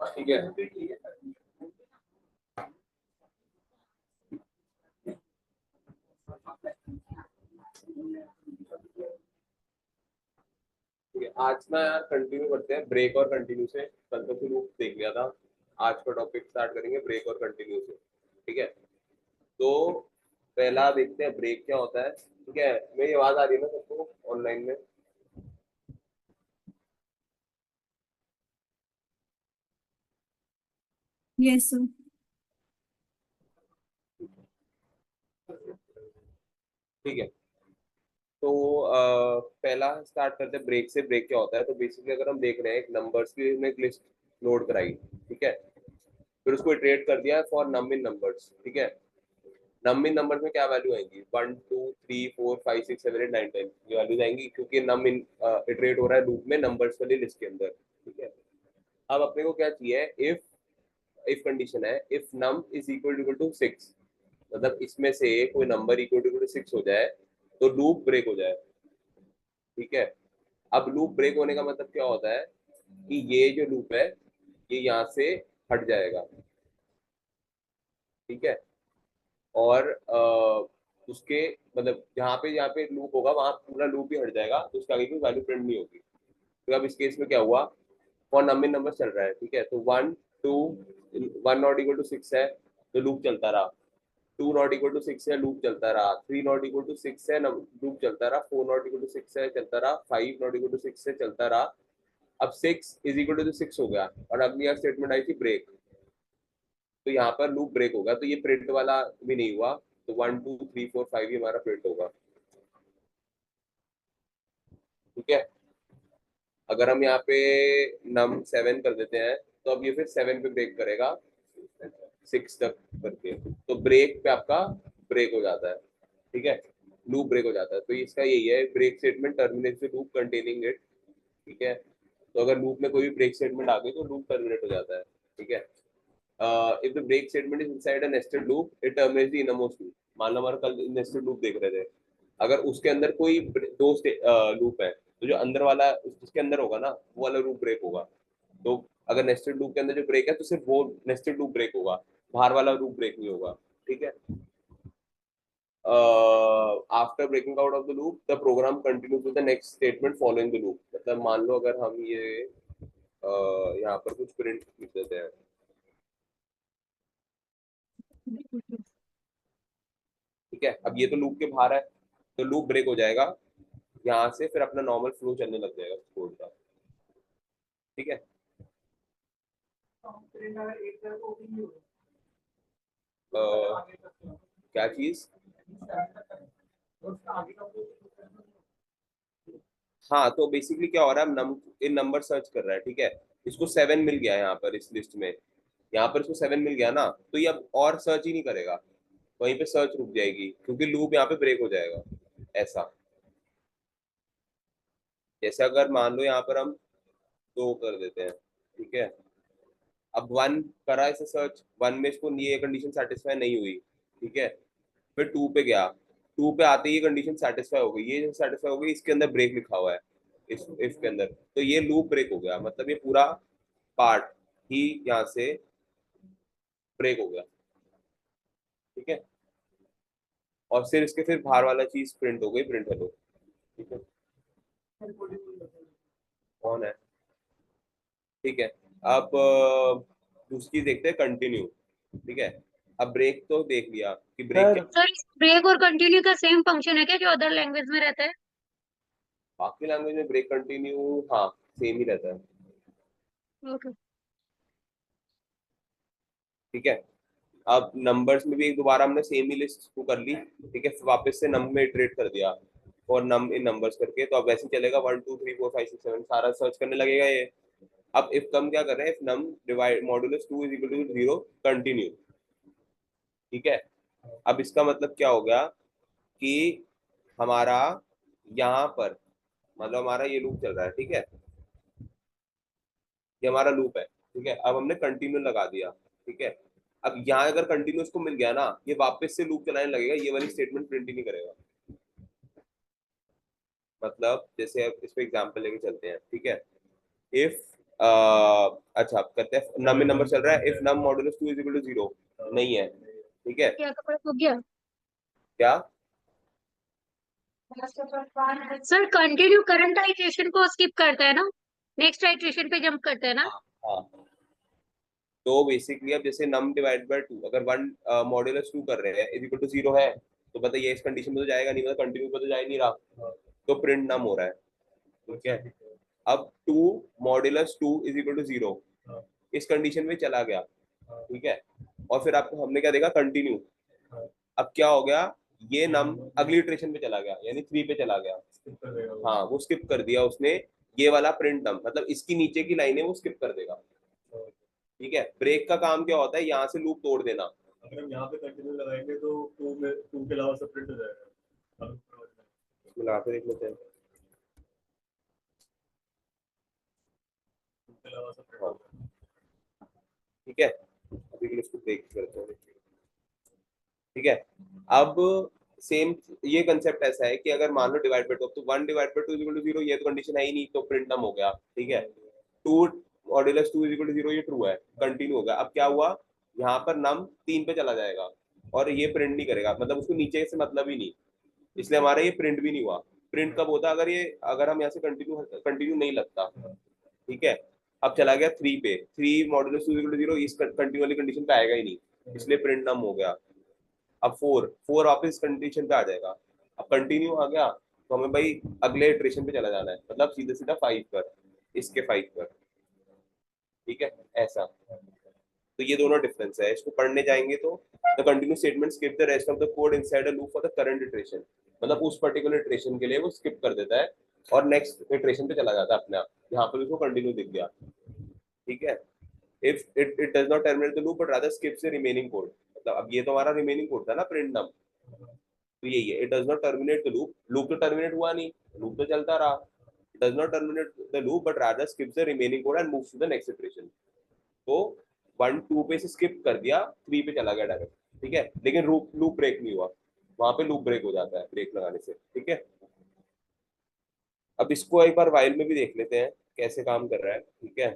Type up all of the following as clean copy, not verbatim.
ठीक है, ठीक है। आज ना यार कंटिन्यू करते हैं ब्रेक और कंटिन्यू से। कल तो फिर लूप देख लिया था, आज का टॉपिक स्टार्ट करेंगे ब्रेक और कंटिन्यू से। ठीक है, तो पहला देखते हैं ब्रेक क्या होता है। ठीक है, मेरी आवाज आ रही है ना सबको ऑनलाइन में? Yes sir. ठीक है, तो पहला स्टार्ट करते हैं ब्रेक से। ब्रेक क्या होता है? तो बेसिकली अगर हम देख रहे हैं एक नंबर्स की हमने एक लिस्ट लोड कराई, ठीक है, फिर उसको इटरेट कर दिया फॉर नम इन नंबर्स। ठीक है, नम इन नंबर्स में क्या वैल्यू आएंगी? 1 2 3 4 5 6 7 8 9 10 ये वैल्यूज आएंगी, क्योंकि नम इन इटरेट हो रहा है लूप में नंबर्स वाली लिस्ट के अंदर। ठीक है, अब अपने को क्या चाहिए? इफ कंडीशन है if num is equal to 6, मतलब इसमें से कोई नंबर इक्वल टू 6 हो जाए तो लूप ब्रेक हो जाए। ठीक है, अब लूप ब्रेक होने का मतलब क्या होता है कि ये जो लूप है ये यहाँ से हट जाएगा। ठीक है, और उसके मतलब जहाँ पे लूप होगा वहां पूरा लूप ही हट जाएगा, तो उसके आगे की वैल्यू प्रिंट नहीं होगी। तो अब इस केस में क्या हुआ? फॉर नंबर नंबर चल रहा है, ठीक है, तो 1 2 1 नॉट इक्वल टू 6 है तो लूप चलता रहा। 2 नॉट इक्वल टू 6 है, लूप चलता रहा। 3 नॉट इक्वल टू 6 है, लूप चलता रहा। 4 नॉट इक्वल टू 6 है, चलता रहा। 5 नॉट इक्वल टू 6 है, चलता रहा। अब 6 इज इक्वल टू 6 हो गया, और अगली स्टेटमेंट आई थी ब्रेक, तो यहाँ पर लूप ब्रेक होगा, तो ये प्रिंट वाला भी नहीं हुआ। तो 1 2 3 4 5 ही हमारा प्रिंट होगा। ठीक है, अगर हम यहाँ पे नम 7 कर देते हैं तो अब ये फिर 7 पे ब्रेक करेगा 6 तक करके, तो ब्रेक पे आपका ब्रेक हो जाता है। ठीक है, लूप ब्रेक हो जाता है। तो इसका यही है break statement, terminate the loop containing it. ठीक है, तो अगर लूप में कोई भी ब्रेक स्टेटमेंट आ गई तो लूप टर्मिनेट हो जाता है। ठीक है, if the break statement is inside a nested loop it terminates the innermost loop. मान लो हमारा कल नेस्टेड लूप देख रहे थे, अगर उसके अंदर कोई दो लूप है तो जो अंदर वाला जिसके अंदर होगा ना वो वाला लूप ब्रेक होगा। तो अगर नेस्टेड लूप के अंदर जो ब्रेक है तो सिर्फ वो नेस्टेड लूप ब्रेक होगा, बाहर वाला लूप ब्रेक नहीं होगा। ठीक है, after breaking out of the loop the program continue to the next statement following the loop. मतलब मान लो अगर हम ये यहाँ पर कुछ प्रिंट लिख देते हैं। ठीक है, अब ये तो लूप के बाहर है तो लूप ब्रेक हो जाएगा, यहाँ से फिर अपना नॉर्मल फ्लो चलने लग जाएगा कोड का। ठीक है, क्या चीज? हाँ, तो बेसिकली क्या हो रहा है, इन नंबर सर्च कर रहा है। ठीक है, इसको 7 मिल गया है यहाँ पर इस लिस्ट में, यहाँ पर इसको 7 मिल गया ना, तो ये अब और सर्च ही नहीं करेगा, वहीं पे सर्च रुक जाएगी क्योंकि लूप यहाँ पे ब्रेक हो जाएगा। ऐसा, जैसे अगर मान लो यहाँ पर हम 2 कर देते हैं। ठीक है, अब 1 करा इसे सर्च, 1 में इसको ये कंडीशन सेटिस्फाई नहीं हुई। ठीक है, फिर 2 पे गया, 2 पे आते ही कंडीशन सेटिस्फाई हो गई, ये सेटिस्फाई हो गई, इसके अंदर ब्रेक लिखा हुआ है इस इफ के अंदर, तो ये लूप ब्रेक हो गया, मतलब ये पूरा पार्ट ही यहाँ से ब्रेक हो गया। ठीक है, और फिर इसके फिर बाहर वाला चीज प्रिंट हो गई, प्रिंट हेलो। ठीक है, कौन है? ठीक है, अब दूसरी देखते हैं कंटिन्यू। ठीक है, अब ब्रेक तो देख लिया कि ब्रेक क्या। सर ब्रेक और कंटिन्यू का सेम फंक्शन है क्या जो अदर लैंग्वेज में रहता है? बाकी लैंग्वेज में ब्रेक कंटिन्यू हाँ सेम ही रहता है। ओके। ठीक है, अब नंबर्स में भी एक दोबारा हमने सेम ही लिस्ट को कर ली। ठीक है, फिर वापस से नम में इटरेट कर दिया और नम इन नंबर्स करके, तो अब वैसे ही चलेगा 1 2 3 4 5 6 7 सारा सर्च करने लगेगा ये। अब इफ कम क्या कर रहे हैं, if num divide modulus 2 is equal to 0 continue. ठीक है, अब इसका मतलब क्या हो गया कि हमारा यहाँ पर मतलब हमारा ये लूप चल रहा है। ठीक है, ये हमारा लूप है। ठीक है, अब हमने कंटिन्यू लगा दिया। ठीक है, अब यहाँ अगर कंटिन्यूस को मिल गया ना, ये वापस से लूप चलाने लगेगा, ये वाली स्टेटमेंट प्रिंट ही नहीं करेगा। मतलब जैसे अब इस पे एग्जांपल लेके चलते हैं। ठीक है, इफ अच्छा आप करते हैं नम में नंबर चल रहा है, if num modulus 2 is equal to 0 नहीं है, ठीक है क्या कपड़ा सूख गया? क्या? सर कंटिन्यू करंट आइट्रेशन को स्किप करता है ना, नेक्स्ट आइट्रेशन पे जंप करता है ना? हाँ हाँ। तो बेसिकली अब जैसे नम डिवाइड बाय 2, अगर वन मॉड्यूलस 2 कर रहे हैं इज इक्वल टू 0 है, तो बताइए इस कंडीशन में तो जाएगा नहीं, मतलब कंटिन्यू पे तो जा ही नहीं रहा, तो प्रिंट नम हो रहा है, ठीक है। अब 2 मॉड्यूलस 2 इज इक्वल टू 0 इस कंडीशन में चला गया, ठीक है, और फिर आपको हमने क्या देखा, कंटिन्यू। अब क्या हो गया, ये नम अगली इटरेशन पे चला गया, यानी 3 पे चला गया, हाँ वो स्किप कर दिया उसने, ये वाला प्रिंट नम मतलब इसकी नीचे की लाइन है वो स्किप कर देगा, ठीक है। ब्रेक का काम क्या होता है, यहाँ से लूप तोड़ देना। अगर हम यहाँ पे कंटिन्यू लगाएंगे तो टू के अलावा सब प्रिंट हो जाएगा। मिला के देख लेते हैं, टू के अलावा सब प्रिंट हाँ हो जाएगा। ठीक है, अभी के लिए इसको ब्रेक करते हैं, ठीक है। अब सेम ये कंसेप्ट ऐसा है कि अगर मान लो डिवाइड बाय 2, तो 1 divide by 2 is equal to 0, ये तो कंडीशन है ही नहीं, तो प्रिंट नम हो गया, ठीक है। 2 मॉड्यूलस 2 इज इक्वल टू 0 ये ट्रू है, कंटिन्यू हो गया। अब क्या हुआ, यहाँ पर नम 3 पे चला जाएगा और ये प्रिंट नहीं करेगा, मतलब उसको नीचे से मतलब ही नहीं, इसलिए हमारा ये प्रिंट भी नहीं हुआ। प्रिंट कब होता, अगर हम यहाँ से कंटिन्यू कंटिन्यू नहीं लगता, ठीक है। अब चला गया 3 पे, 3 मॉड्यूलस 2 इज इक्वल टू 0 इस कंटिन्यू वाली कंडीशन पे आएगा ही नहीं, इसलिए प्रिंट नम हो गया। अब 4 वापस कंडीशन पे आ जाएगा, अब कंटिन्यू आ गया, तो हमें भाई अगले इटरेशन पे चला जाना है, मतलब सीधा सीधा 5 पर, इसके 5 पर, ठीक है ऐसा। तो ये दोनों डिफरेंस है, इसको पढ़ने जाएंगे तो the continue statement skip the rest of the code inside a loop for the current iteration, मतलब उस पर्टिकुलर इटरेशन के लिए वो स्किप कर देता है और नेक्स्ट इटरेशन पे चला जाता है अपने आप, यहाँ पर उसको कंटिन्यू दिख गया, ठीक है। If it does not terminate the loop but rather skips the remaining code, मतलब अब ये तो हमारा रिमेनिंग कोड था ना प्रिंट नम, तो यही है, it does not terminate the loop, loop तो टर्मिनेट हुआ नहीं, लूप तो चलता रहा, it does not terminate the loop but rather skips the remaining code and moves to the next iteration. तो 1 2 पे से स्किप कर दिया, 3 पे चला गया डायरेक्ट, ठीक है, लेकिन लूप लूप ब्रेक नहीं हुआ, वहां पे लूप ब्रेक हो जाता है ब्रेक लगाने से, ठीक है। अब इसको एक बार वाइल में भी देख लेते हैं कैसे काम कर रहा है, ठीक है।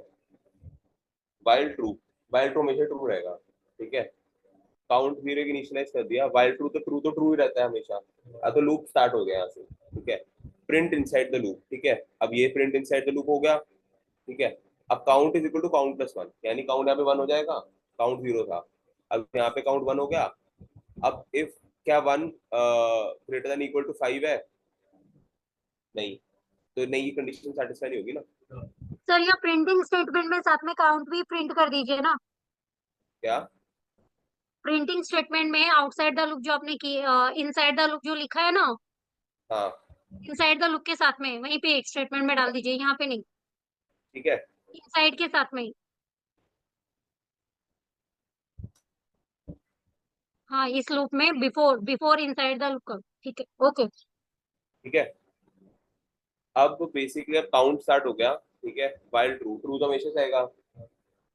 वाइल ट्रू हमेशा ट्रू रहेगा, ठीक है। काउंट 0 की इनिशियलाइज कर दिया, वाइल ट्रू तो ट्रू ही रहता है हमेशा। अब तो लूप स्टार्ट हो गया यहाँ से, ठीक है। प्रिंट इनसाइड द लूप, ठीक है, अब ये प्रिंट इनसाइड द लूप हो गया, ठीक है। अब count is equal to count plus 1, यानी काउंट यहाँ पे 1 हो जाएगा, काउंट 0 था, अब यहाँ पे काउंट 1 हो गया। अब इफ क्या 1 ग्रेटर देन इक्वल टू 5 है, नहीं, तो नहीं ये कंडीशन सेटिस्फाई नहीं होगी ना। सर यहाँ प्रिंटिंग स्टेटमेंट में साथ में काउंट भी प्रिंट कर दीजिए ना। क्या? प्रिंटिंग स्टेटमेंट में आउटसाइड द लूप जो आपने की, इनसाइड द लूप जो लिखा है ना, हाँ इनसाइड द लूप के साथ में वहीं पे एक स्टेटमेंट में डाल दीजिए, यहाँ पे नहीं, ठीक है, इनसाइड के साथ में ही। हाँ इस लूप में before before inside the loop कर, ठीक है ओके। ठीक है। अब बेसिकली अब काउंट स्टार्ट हो गया, ठीक है, वाइल ट्रू, ट्रू तो हमेशा से आएगा।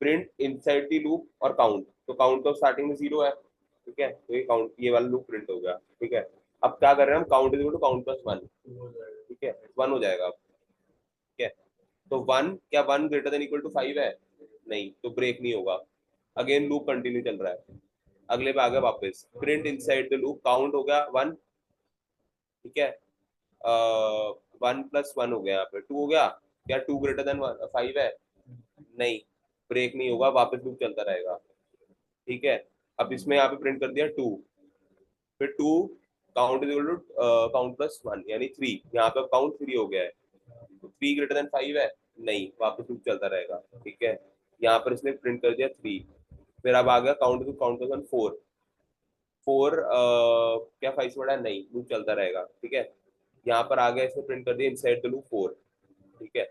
प्रिंट इनसाइड दी लूप और काउंट, तो काउंट तो स्टार्टिंग में 0 है, ठीक है, तो ये काउंट ये वाला लूप प्रिंट हो गया, ठीक है। अब क्या कर रहे हैं हम, count is equal to count plus 1, ठीक है, 1 हो जाएगा अब, ठीक है। तो 1 क्या 1 ग्रेटर देन इक्वल टू 5 है, नहीं, तो ब्रेक नहीं होगा, अगेन लूप कंटिन्यू चल रहा है, अगले पे आ गया वापस, print inside the loop, count हो गया 1, ठीक है, 1 प्लस 1 हो गया, यहाँ पे 2 हो गया, क्या 2 ग्रेटर देन 5 है, नहीं, ब्रेक नहीं होगा, वापस लूप चलता रहेगा, ठीक है। अब इसमें यहाँ पे प्रिंट कर दिया 2, फिर 2 count is equal to count plus 1 यानी 3, यहाँ पे काउंट 3 हो गया है, तो 3 ग्रेटर देन 5 है, नहीं, वापस लूप चलता रहेगा, ठीक है। यहाँ पर इसने प्रिंट कर दिया 3, फिर अब आ गया काउंट प्लस 1 4, 4 क्या 5 से बड़ा है, नहीं, लूप चलता रहेगा, ठीक है। यहाँ पर आ गया, इसने प्रिंट कर दिया इनसाइड द लूप 4, ठीक है।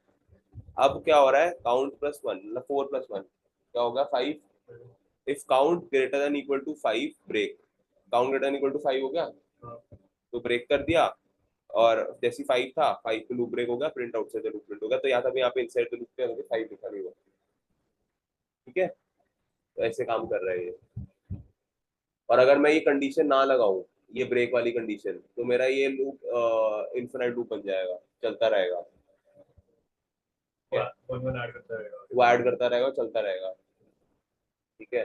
अब क्या हो रहा है, काउंट प्लस 1 मतलब 4 प्लस 1 क्या होगा 5, if count greater than equal to 5 break, count greater than equal to 5 हो गया, तो ब्रेक कर दिया, और जैसी 5 था 5 पे लूप ब्रेक हो गया, print outside the loop print हो गया, तो यहाँ पे इनसाइड द लूप पे 5 लिखा नहीं हुआ, ठीक है। तो ऐसे काम कर रहा है ये। और अगर मैं ये कंडीशन ना लगाऊं, ये ब्रेक वाली कंडीशन, तो मेरा ये लूप इन्फिनाइट लूप बन जाएगा, चलता रहेगा, वन ऐड करता रहेगा। वो ऐड करता रहेगा, चलता रहेगा। ठीक है,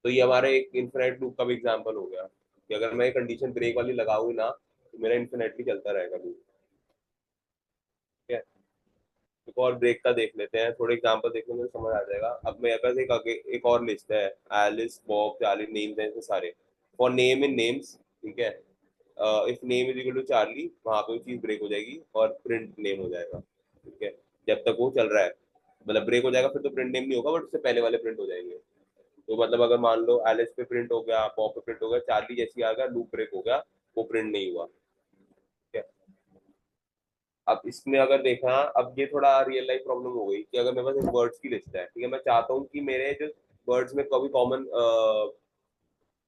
तो ये हमारे एक इन्फिनाइट लूप का भी एग्जांपल हो गया कि अगर मैं कंडीशन ब्रेक वाली लगाऊं ना तो मेरा इन्फिनाइटली चलता रहेगा लूप। ठीक है, एक और ब्रेक का देख लेते हैं, थोड़े एग्जांपल देखने में समझ आ जाएगा। अब मेरे पास एक और लिस्ट है, एलिस, बॉब, चार्ली, नेम्स हैं सारे। फॉर नेम इन नेम्स, ठीक है, if name is equal to Charlie, वहां पे वो चीज ब्रेक हो जाएगी और प्रिंट नेम हो जाएगा। ठीक है, जब तक वो चल रहा है, मतलब ब्रेक हो जाएगा फिर तो प्रिंट नेम नहीं होगा, बट उससे पहले वाले प्रिंट हो जाएंगे। तो मतलब अगर मान लो एलिस पे प्रिंट हो गया, बॉब पे प्रिंट हो गया, चार्ली जैसी आ गया, लूप ब्रेक हो गया, वो प्रिंट नहीं हुआ। ठीक है, अब इसमें अगर देखा, अब ये थोड़ा रियल लाइफ प्रॉब्लम हो गई कि अगर मेरे पास एक वर्ड्स की लिस्ट है, ठीक है, मैं चाहता हूँ कि मेरे जो वर्ड्स में कभी कॉमन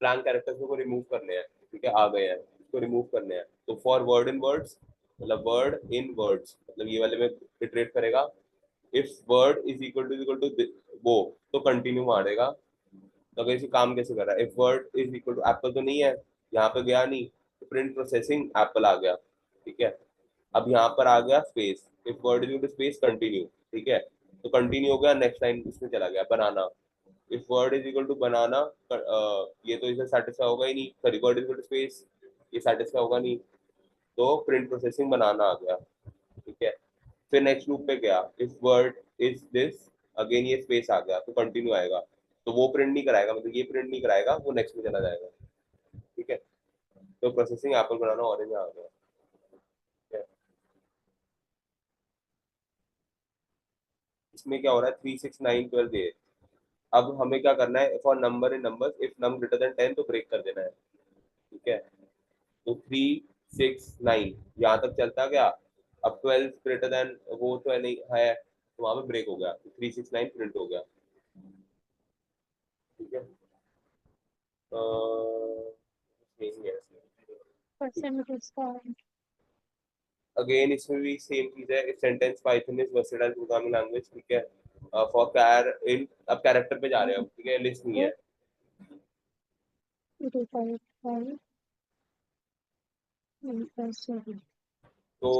ब्लैंक कैरेक्टर्स को रिमूव करने हैं, ठीक है, आ गए हैं, इसको रिमूव करने हैं, तो फॉर वर्ड इन वर्ड्स, मतलब वर्ड इन वर्ड्स, मतलब ये वाले में इटरेट करेगा। If word is equal to वो, तो कंटिन्यू मारेगा। तो अगर इसे काम कैसे कर रहा है, if word is equal to apple, तो नहीं है, यहाँ पे गया नहीं, तो प्रिंट प्रोसेसिंग एप्पल आ गया। ठीक है, अब यहाँ पर आ गया space, if word is equal to space continue. ठीक है, तो कंटिन्यू हो गया, नेक्स्ट लाइन इसमें चला गया banana. If word is equal to banana, ये तो इसे सेटिस्फाई होगा ही नहीं, sorry, word is equal to space, ये सेटिस्फाई होगा नहीं, तो प्रिंट प्रोसेसिंग बनाना आ गया। ठीक है, फिर नेक्स्ट लूप पे गया, if word is this, again ये स्पेस आ गया, तो कंटिन्यू आएगा, तो वो प्रिंट नहीं कराएगा, मतलब ये प्रिंट नहीं कराएगा, वो नेक्स्ट में चला जाएगा। ठीक है, तो प्रोसेसिंग एप्पल बनाना ऑरेंज आ गया। ठीक है, इसमें क्या हो रहा है, 3 6 9 12 8। अब हमें क्या करना है, for number in numbers, if num greater than 10 तो ब्रेक कर देना है। ठीक है, तो 3 6 9 यहाँ तक चलता गया। अब 12 ग्रेटर देन वो तो है नहीं है, तो वहां पे ब्रेक हो गया, तो 3 6 9 प्रिंट हो गया। ठीक है, यही है। परसेंटेज का अगेन इसमें भी सेम चीज है, if sentence Python is versatile programming language. ठीक है, फॉर कैर इन, अब कैरेक्टर पे जा रहे हैं हम, ठीक है, लिस्ट नहीं है। 255 तो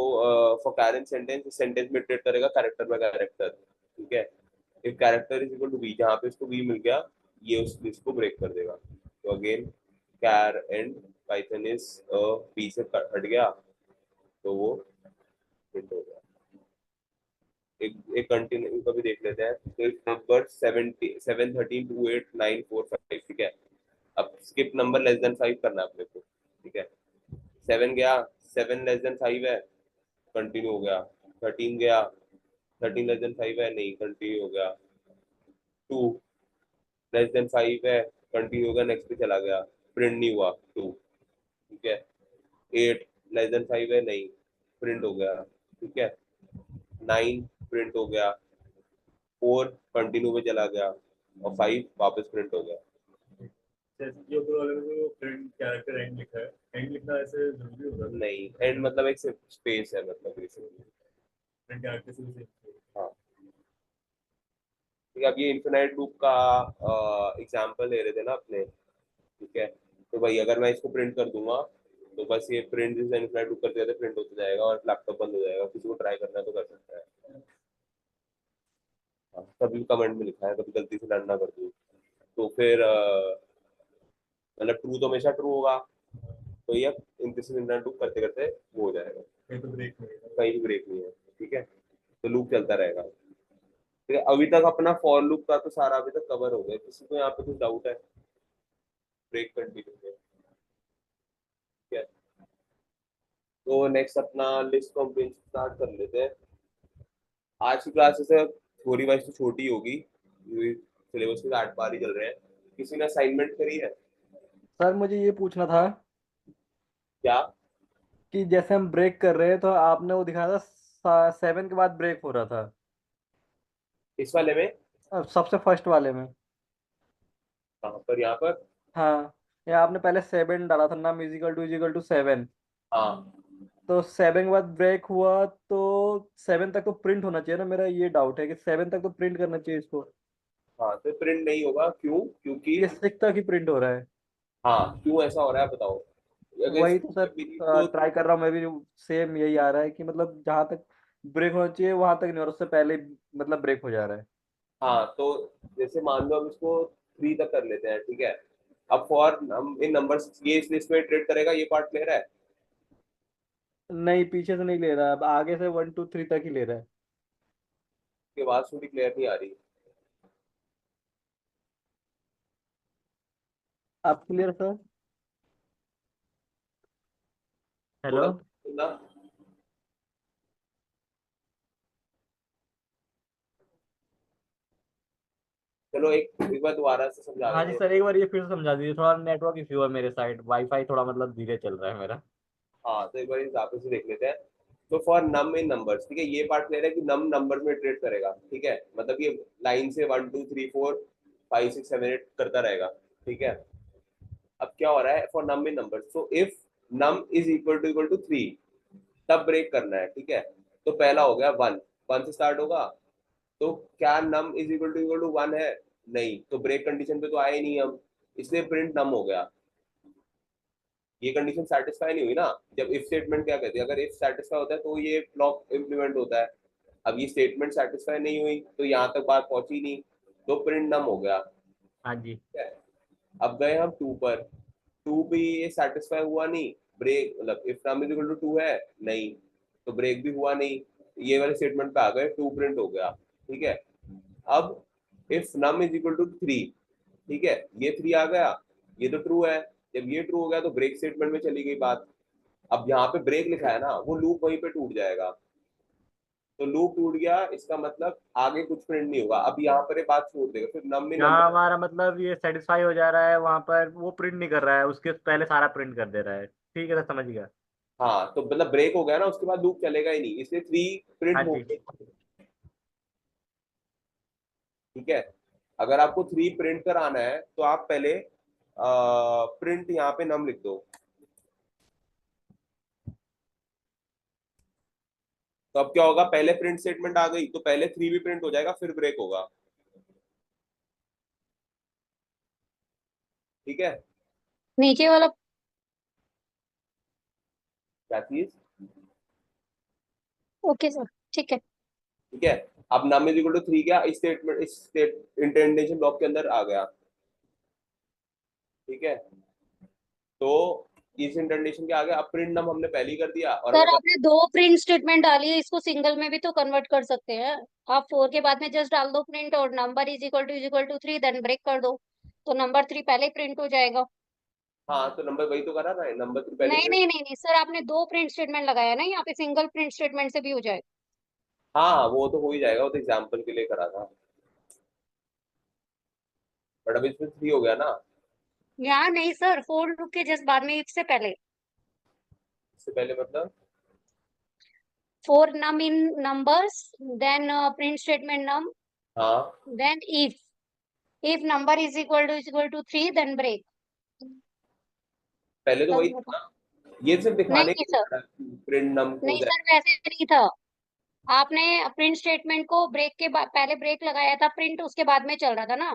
for char in sentence, sentence में ट्रीट करेगा कैरेक्टर बाय कैरेक्टर। ठीक है, if character is equal to b, जहाँ पे इसको बी मिल गया, ये उस लिस्ट को ब्रेक कर देगा। तो again char and Python is b से हट गया, तो वो प्रिंट हो गया। एक एक कंटिन्यू का भी देख लेते हैं, तो नंबर 7 13 2 8 9 4 5। ठीक है, अब स्किप नंबर लेस देन 5 करना है अपने को। ठीक है, 7 गया, 7 लेस देन 5 है, कंटिन्यू हो गया। 13 गया, 13 लेस देन 5 है, नहीं, कंटिन्यू हो गया। 2 लेस देन 5 है, कंटिन्यू हो गया, नेक्स्ट पे चला गया, प्रिंट नहीं हुआ 2। ठीक है, 8 लेस देन 5 है, नहीं, प्रिंट हो गया। ठीक है, 9 प्रिंट हो गया, 4 कंटिन्यू पे चला गया, और 5 वापस प्रिंट हो गया। जैसे ये ऊपर वाले में जो प्रिंट कैरेक्टर एंड लिखा है, एंड लिखना ऐसे जरूरी होगा? नहीं, एंड मतलब एक स्पेस है, मतलब बेसिकली। प्रिंट कैरेक्टर से भी हाँ, ठीक है, अब ये इन्फिनाइट लूप का एग्जांपल ले रहे थे ना अपने। ठीक है, तो भाई अगर मैं इसको प्रिंट कर दूंगा, तो बस ये प्रिंट जिस इन्फिनाइट लूप करते रहते प्रिंट होता जाएगा, और लैपटॉप बंद हो जाएगा। किसी को ट्राई करना है तो कर सकता है। हाँ, कभी कमेंट में लिखा है, कभी गलती से रन ना कर दूँ, तो फिर मतलब ट्रू तो हमेशा ट्रू होगा, तो ये इम्प्लिसिट इन्फिनाइट लूप करते करते वो हो जाएगा, कहीं तो ब्रेक नहीं है। कहीं भी ब्रेक नहीं है। ठीक है, तो लूप चलता रहेगा। ठीक है, अभी तक अपना फॉर लूप का तो सारा अभी तक कवर हो गया। किसी को यहाँ पे कुछ डाउट है ब्रेक कंटिन्यू में? ठीक है, तो नेक्स्ट अपना लिस्ट कॉम्प्रिहेंशन स्टार्ट कर लेते हैं। आज की क्लास से थ्योरी वाइज तो छोटी होगी, सिलेबस के 8 बार ही चल रहे हैं। किसी ने असाइनमेंट करी है सर मुझे ये पूछना था क्या? कि जैसे हम ब्रेक कर रहे हैं तो आपने वो दिखाया था 7 के बाद ब्रेक हो रहा था। इस वाले में? अब सबसे फर्स्ट वाले में। कहाँ पर? यहाँ पर? हाँ, ये आपने पहले 7 डाला था ना, म्यूजिकल टू इजिकल टू 7। हाँ, तो 7 के बाद ब्रेक हुआ तो 7 तक तो प्रिंट होना चाहिए ना। मेरा ये डाउट है कि 7 तक तो प्रिंट करना चाहिए इसको। हाँ, तो प्रिंट नहीं होगा, क्यों? क्योंकि ये 6 तक ही प्रिंट हो रहा है। हाँ, क्यों ऐसा हो रहा है बताओ? अगर वही तो इसको सर तो ट्राई कर रहा हूँ मैं भी। सेम यही आ रहा है कि मतलब जहाँ तक ब्रेक होना चाहिए वहां तक नहीं, और उससे पहले मतलब ब्रेक हो जा रहा है। हाँ, तो जैसे मान लो हम इसको 3 तक कर लेते हैं, ठीक है। अब फॉर इन नंबर्स ये इस लिस्ट में ट्रेड करेगा, ये पार्ट ले रहा है। नहीं, पीछे से नहीं ले रहा है, अब आगे से 1 2 3 तक ही ले रहा है। उसके बाद थोड़ी क्लियर नहीं आ रही। आप क्लियर सर? हेलो। थोड़ा ना, चलो एक बार दोबारा से समझा हाँ जी देते सर, हैं। एक बार ये फिर से समझा दीजिए, थोड़ा नेटवर्क इश्यू है मेरे साइड, वाईफाई थोड़ा मतलब धीरे चल रहा है मेरा। हाँ, तो एक बार इस वापस से देख लेते हैं। तो फॉर नम इन नंबर्स, ठीक है, ये पार्ट ले रहा है कि नम नंबर्स में ट्रेड करेगा, ठीक है, मतलब ये लाइन से 1 2 3 4 5 6 7 8 करता रहेगा, ठीक है। अब क्या हो रहा है for num in numbers, so if num is equal to 3, तब ब्रेक करना है, ठीक है। तो पहला हो गया 1, 1 से स्टार्ट होगा। तो क्या नम इज इक्वल टू 1 है? नहीं, तो ब्रेक कंडीशन पे तो आए ही नहीं हम, इसलिए प्रिंट नम हो गया। ये कंडीशन सेटिस्फाई नहीं हुई ना। जब इफ स्टेटमेंट क्या कहती है, अगर इफ सेटिस्फाई होता है तो ये ब्लॉक इम्प्लीमेंट होता है। अब ये स्टेटमेंट सेटिस्फाई नहीं हुई तो यहाँ तक बात पहुंची नहीं, तो प्रिंट नम हो गया, हाँ जी। ठीक है। अब गए हम 2 पर, 2 भी ये सेटिस्फाई हुआ नहीं, ब्रेक मतलब if num is equal to 2 है, नहीं, तो ब्रेक भी हुआ नहीं। ये वाले स्टेटमेंट पे आ गए, 2 प्रिंट हो गया, ठीक है। अब if num is equal to 3, ठीक है, ये 3 आ गया, ये तो ट्रू है। जब ये ट्रू हो गया तो ब्रेक स्टेटमेंट में चली गई बात। अब यहाँ पे ब्रेक लिखा है ना, वो लूप वहीं पे टूट जाएगा। तो लूप टूट गया, इसका मतलब आगे कुछ प्रिंट नहीं होगा। अब यहाँ पर ये बात छोड़ देगा, फिर नम में जहाँ नंबर। हमारा मतलब ये सेटिस्फाई हो जा रहा है वहां पर वो प्रिंट नहीं कर रहा है, उसके पहले सारा प्रिंट कर दे रहा है। ठीक है सर, समझ गया। हाँ, तो मतलब ब्रेक हो गया ना, उसके बाद लूप चलेगा ही नहीं, इसलिए 3 प्रिंट हाँ हो जी। गए, ठीक है। अगर आपको 3 प्रिंट कराना है तो आप पहले प्रिंट यहाँ पे नम लिख दो। तो अब क्या होगा, पहले प्रिंट स्टेटमेंट आ गई तो पहले 3 भी प्रिंट हो जाएगा, फिर ब्रेक होगा, ठीक है। नीचे वाला। क्या चीज? ओके सर, ठीक है। ठीक है। अब नम इज इक्वल टू 3 क्या इस स्टेटमेंट इस इंडेंटेशन ब्लॉक के अंदर आ गया, ठीक है। तो इस इंडेंटेशन के आगे अब प्रिंट नम हमने पहले ही कर दिया, और सर हमें आपने दो प्रिंट स्टेटमेंट डाली है, इसको सिंगल में भी तो कन्वर्ट कर सकते हैं। आप 4 के बाद में जस्ट डाल दो प्रिंट और number is equal to 3, then break कर दो, तो नंबर 3 पहले ही प्रिंट हो जाएगा। हाँ, तो नंबर वही तो करा था, नंबर 3 पहले नहीं प्रिंट। नहीं नहीं नहीं सर, आपने दो प्रिंट स्टेटमेंट लगाया ना, यहाँ पे सिंगल प्रिंट स्टेटमेंट से भी हो जाएगा। हाँ, वो तो हो ही जाएगा, वो तो एग्जाम्पल के लिए करा था, बट अब इसमें 3 हो गया ना। यहाँ नहीं सर, फोर लूप के जस्ट बाद में, इससे पहले। इससे पहले मतलब? For num in numbers, then print statement num, हाँ, then if number is equal to 3, then break. पहले तो वही था ना, ये सिर्फ नहीं दिखाने नहीं के सर, लिए प्रिंट नम हो नहीं जाए। सर, वैसे नहीं था। आपने प्रिंट स्टेटमेंट को ब्रेक के बाद पहले ब्रेक लगाया था, प्रिंट उसके बाद में चल रहा था ना,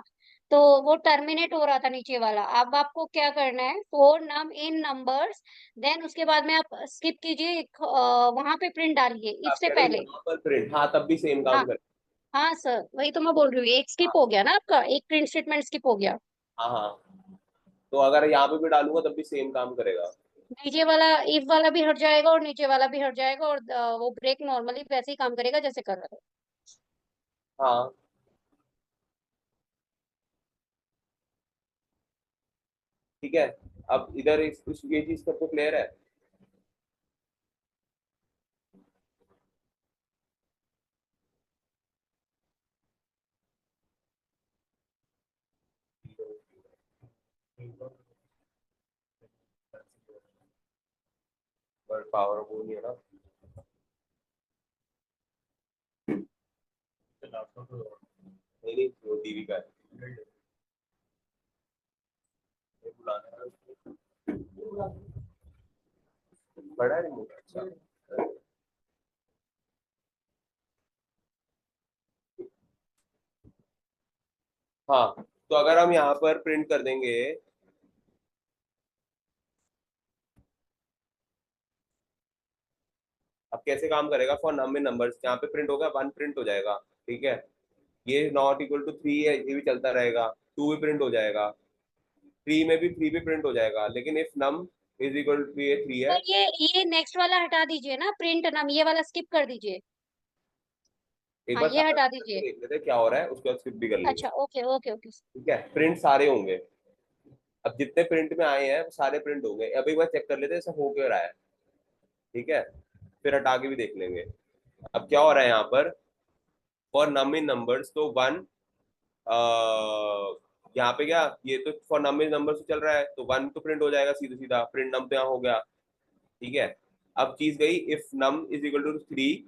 तो वो टर्मिनेट हो रहा था नीचे वाला। अब आपको क्या करना है, four num in numbers, then उसके बाद में आप स्किप कीजिए, वहां पे प्रिंट डालिए इफ आप से कह रहे हो पहले। यहाँ पर प्रिंट, हाँ, तब भी सेम हाँ काम करे। हाँ सर, वही तो मैं बोल रही हूँ, एक स्किप हाँ, हो गया ना आपका, एक प्रिंट स्टेटमेंट स्किप हो गया। हाँ, हाँ, तो अगर यहाँ पे भी डालूंगा तब भी सेम काम करेगा। नीचे वाला इफ वाला भी हट जाएगा और नीचे वाला भी हट जाएगा, और वो ब्रेक नॉर्मली वैसे ही काम करेगा जैसे कर रहा था। हाँ, ठीक है। अब इधर ये चीज सबको क्लियर है। पर पावर वो नहीं है ना। नहीं नहीं, वो टीवी का है, ये बुलाना है उसको। बड़ा है रिमोट, अच्छा। हाँ, तो अगर हम यहाँ पर प्रिंट कर देंगे, अब अब कैसे काम करेगा, फॉर नम इन नंबर्स, यहाँ पे प्रिंट होगा 1 प्रिंट हो जाएगा, ठीक है। ये नॉट इक्वल टू 3 है, ये भी चलता रहेगा, 2 भी प्रिंट हो जाएगा, 3 में भी 3 भी प्रिंट हो जाएगा, लेकिन if num is equal to, ये 3 है। तो ये नेक्स्ट वाला हटा दीजिए ना, प्रिंट नम, ये वाला स्किप कर दीजिए। एक हाँ बार ये सारा हटा करके दीजिए। देख लेते हैं क्या हो रहा है, उसके बाद स्किप भी कर लेंगे, अच्छा ओके ओके ओके। ठीक है। प्रिंट सारे होंगे, अब जितने प्रिंट में आए हैं वो सारे प्रिंट हो गए। अब एक बार चेक कर लेते हैं ऐसा हो क्यों रहा है, ठीक है, फिर हटा के भी देख लेंगे। अब क्या हो रहा है यहाँ पर, फॉर नम इन नंबर्स, तो 1, यहाँ पे क्या, ये तो फॉर नम इन नंबर्स चल रहा है, तो 1 तो प्रिंट हो जाएगा सीधा सीधा, प्रिंट नम तो यहाँ हो गया, ठीक है। अब चीज गई, if num is equal to 3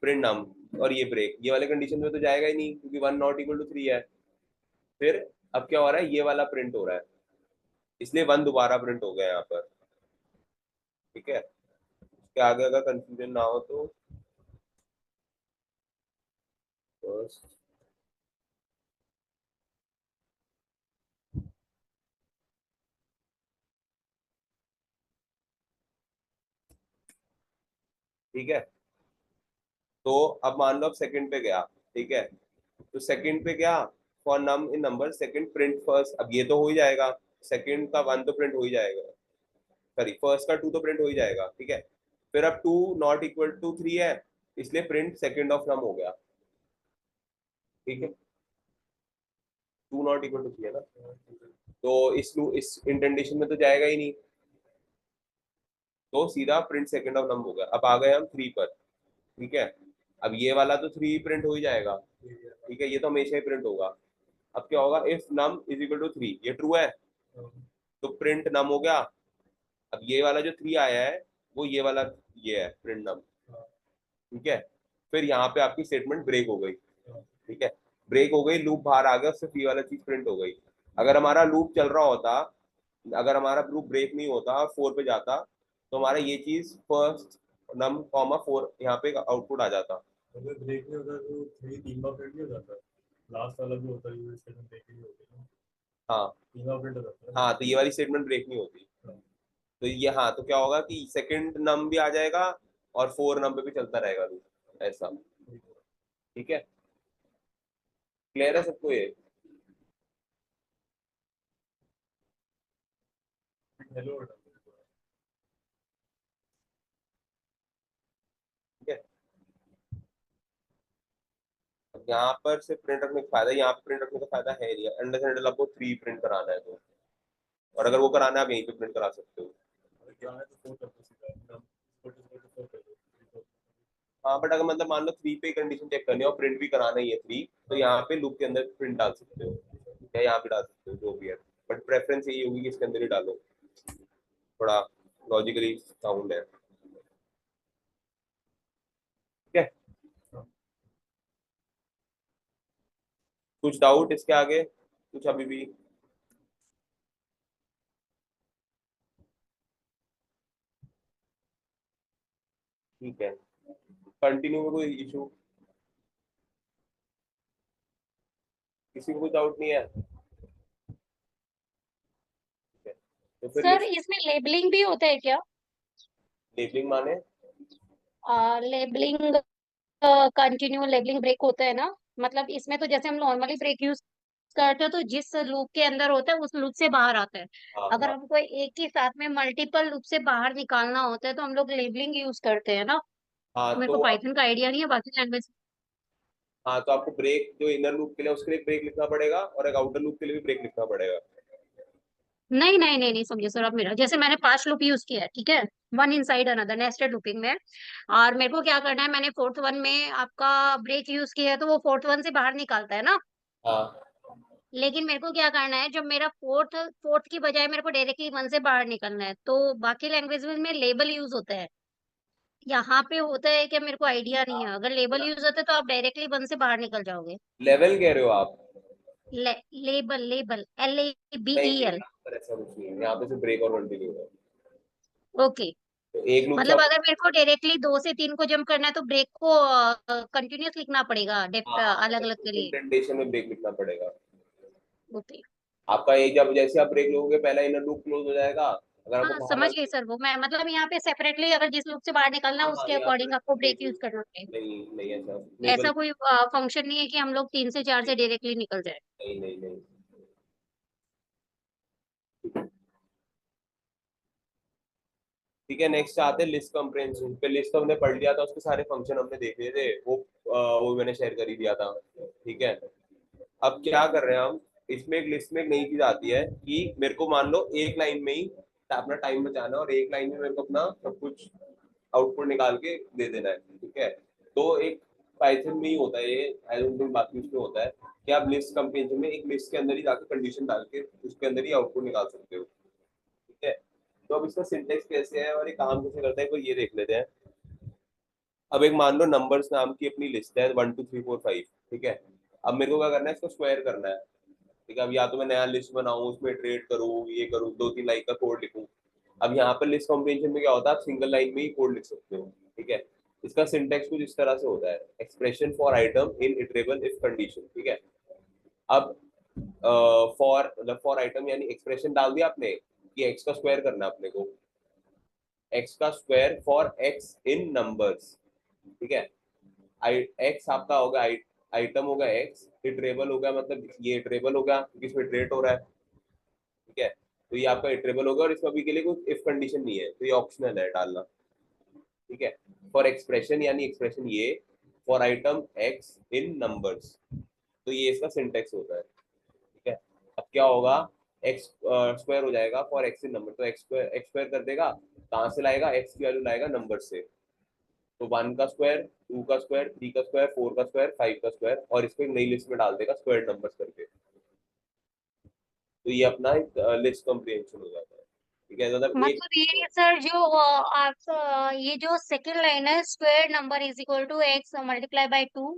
print num, और ये ब्रेक, ये वाले कंडीशन में तो जाएगा ही नहीं क्योंकि 1 नॉट इक्वल टू 3 है। फिर अब क्या हो रहा है, ये वाला प्रिंट हो रहा है, इसलिए 1 दोबारा प्रिंट हो गया यहाँ पर, ठीक है। इसके आगे अगर कंफ्यूजन ना हो तो first, ठीक है। तो अब मान लो अब सेकंड पे गया, ठीक है, तो सेकंड पे गया, for num in number second print first, अब ये तो हो ही जाएगा, सेकंड का 1 तो प्रिंट हो ही जाएगा, सॉरी फर्स्ट का 2 तो प्रिंट हो ही जाएगा, ठीक है। फिर अब 2 नॉट इक्वल टू 3 है, इसलिए प्रिंट सेकंड ऑफ नम हो गया, ठीक है। 2 नॉट इक्वल टू 3 है ना, तो इस इंडेंटेशन में तो जाएगा ही नहीं, तो सीधा प्रिंट सेकंड ऑफ नम हो गया। अब आ गए हम 3 पर, ठीक है। अब ये वाला तो 3 प्रिंट हो ही जाएगा, ठीक है, ये तो हमेशा ही प्रिंट होगा। अब क्या होगा, if num is equal to 3, ये ट्रू है तो प्रिंट नम हो गया। अब ये वाला जो 3 आया है वो ये वाला, ये है प्रिंट नम, ठीक है। फिर यहाँ पे आपकी स्टेटमेंट ब्रेक हो गई, ठीक है, ब्रेक हो गई, लूप बाहर आ गया, सिर्फ ये वाला चीज प्रिंट हो गई। अगर हमारा लूप चल रहा होता, अगर हमारा लूप ब्रेक नहीं होता और 4 पे जाता, तो हमारा ये चीज फर्स्ट नम कॉमा 4 यहाँ पे आउटपुट आ जाता। अगर ब्रेक नहीं होता तो 3 3 बार प्रिंट नहीं हो जाता, लास्ट वाला जो होता है ये स्टेटमेंट ब्रेक नहीं होती ना, हाँ 3 बार प्रिंट हो जाता है। हाँ, तो ये वाली स्टेटमेंट ब्रेक नहीं होती, तो ये, हाँ, तो क्या होगा कि सेकंड नम भी आ जाएगा और 4 नम पे भी चलता रहेगा लूप, ऐसा, ठीक है। क्लियर है सबको ये? हेलो ठीक है। अब यहाँ पर से प्रिंट रखने का फायदा, यहाँ पे प्रिंट रखने का फायदा है नहीं, अंडरस्टैंडेबल, आपको 3 प्रिंट कराना है तो, और अगर वो कराना है आप यहीं पे प्रिंट करा सकते हो। क्या है तो 4 कर दो सीधा, नम 4 कर दो। हाँ, बट अगर मतलब मान लो 3 पे कंडीशन चेक करनी है और प्रिंट भी कराना ही है 3, तो यहाँ पे लूप के अंदर प्रिंट डाल सकते हो या यहाँ पे डाल सकते हो, जो भी है, बट प्रेफरेंस यही होगी कि इसके अंदर ही डालो, थोड़ा लॉजिकली साउंड है, ठीक है। कुछ डाउट इसके आगे, कुछ अभी भी? ठीक है, कंटिन्यू में कोई इशू, किसी को कुछ डाउट नहीं है? ठीक है, तो फिर सर इसमें लेबलिंग भी होता है क्या? लेबलिंग माने? लेबलिंग कंटिन्यू लेबलिंग ब्रेक होता है ना, मतलब इसमें तो जैसे हम नॉर्मली ब्रेक यूज करते हो तो जिस लूप के अंदर होता है उस लूप से बाहर आता है। हाँ अगर हाँ हमको एक ही साथ में मल्टीपल लूप से बाहर निकालना होता है तो हम लोग लेबलिंग यूज करते हैं ना। हाँ, मेरे को तो पाइथन का आइडिया नहीं है, बाकी लैंग्वेज। हाँ, तो आपको ब्रेक जो इनर लूप के लिए उसके लिए ब्रेक लिखना पड़ेगा और एक आउटर लूप के लिए भी ब्रेक लिखना पड़ेगा। नहीं नहीं नहीं नहीं, समझे सर आप मेरा, जैसे मैंने 5 लूप यूज किया है, ठीक है, one inside another nested looping में, और मेरे को क्या करना है, मैंने फोर्थ वन में आपका ब्रेक यूज किया है तो वो फोर्थ वन से बाहर निकालता है ना। हाँ लेकिन मेरे को क्या करना है, जब मेरा फोर्थ फोर्थ की बजाय मेरे को डायरेक्टली वन से बाहर निकलना है, तो बाकी लैंग्वेज में लेबल यूज होता है, यहाँ पे होता है कि मेरे को आइडिया नहीं है। अगर लेबल यूज होता है तो आप डायरेक्टली वन से बाहर निकल जाओगे। लेवल कह रहे हो आप? लेबल लेबल नहीं नहीं, LABEL। यहाँ पर ऐसा कुछ नहीं है, यहाँ पे सिर्फ ब्रेक और कंटिन्यू है, ओके, तो एक लूप से मतलब अगर मेरे को डायरेक्टली 2 से 3 को जंप करना है तो ब्रेक को कंटिन्यूस लिखना पड़ेगा हाँ अलग अलग के लिए। इंडेंटेशन में ब्रेक लिखना पड़ेगा। ओके। आपका एक, जब जैसे आप ब्रेक लोगे पहला इनर लूप क्लोज हो जाएगा, अगर आपको हाँ बार समझ बार गई सर, वो मैं मतलब यहाँ पे सेपरेटली अगर जिस लूप से बाहर निकलना है हाँ हाँ उसके यहाँ अकॉर्डिंग पर आपको ब्रेक यूज नहीं करना पड़ेगा। नहीं नहीं ऐसा ऐसा लेबल कोई फंक्शन नहीं है कि हम लोग 3 से 4 से डायरेक्टली निकल जाए। नहीं नहीं नहीं। ठीक है, नेक्स्ट आते हैं लिस्ट कम्प्रेहेंशन पे। लिस्ट तो हमने पढ़ लिया था, उसके सारे फंक्शन हमने देख लिए थे, वो मैंने शेयर कर ही दिया था। ठीक है, अब क्या कर रहे हैं हम, इसमें एक लिस्ट में एक नई चीज आती है कि मेरे को मान लो एक लाइन में ही अपना टाइम बचाना है और एक लाइन में मेरे को अपना सब कुछ आउटपुट निकाल के दे देना है। ठीक है, तो एक पाइथन में ही होता है ये, आई डोंट थिंक बाकी उसमें होता है कि आप लिस्ट कंपेरिजन में एक लिस्ट के अंदर ही जाकर कंडीशन डाल के उसके अंदर ही आउटपुट निकाल सकते हो। ठीक है, तो अब इसका सिंटेक्स कैसे है और ये काम कैसे करता है वो ये देख लेते हैं। अब एक मान लो नंबर्स नाम की अपनी लिस्ट है 1 2 3 4 5। ठीक है, अब मेरे को क्या करना है, इसको स्क्वायर करना है। ठीक है, अब या तो मैं नया लिस्ट बनाऊं, उसमें ट्रेड करूं, ये करूं, 2 3 लाइन का कोड लिखूं। अब यहाँ पर लिस्ट कॉम्प्रिहेंशन में क्या होता है, आप सिंगल लाइन में ही कोड लिख सकते हो। ठीक है, इसका सिंटेक्स कुछ इस तरह से होता है, expression for item in iterable if condition. ठीक है, अब फॉर आइटम यानी एक्सप्रेशन डाल दिया आपने कि एक्स का स्क्वायर करना है अपने को, एक्स का square for x in numbers. ठीक है, एक्स आपका होगा आइटम होगा एक्स, इटरेबल होगा मतलब ये इटरेबल होगा क्योंकि इसमें इटरेट हो रहा है। ठीक है, तो ये आपका इटरेबल होगा और इसमें अभी के लिए कोई इफ कंडीशन नहीं है, तो ये ऑप्शनल है डालना। ठीक है, फॉर एक्सप्रेशन यानी एक्सप्रेशन ये, for item x in numbers, तो ये इसका सिंटेक्स होता है। ठीक है, अब क्या होगा, एक्स स्क्वायर हो जाएगा फॉर एक्स इन नंबर, तो एक्स स्क्वायर कर देगा, कहाँ से लाएगा, एक्स की वैल्यू लाएगा नंबर से। तो 1 का स्क्वायर, 2 का स्क्वायर, 3 का स्क्वायर, 4 का स्क्वायर, 5 का स्क्वायर, और इसको एक नई लिस्ट में डाल देगा स्क्वायर नंबर्स करके। तो ये अपना एक लिस्ट कॉम्प्रिहेंशन हो जाता है। ठीक है, मतलब एक मतलब ये सर जो आप ये जो सेकंड लाइन है, square number is equal to x multiply by 2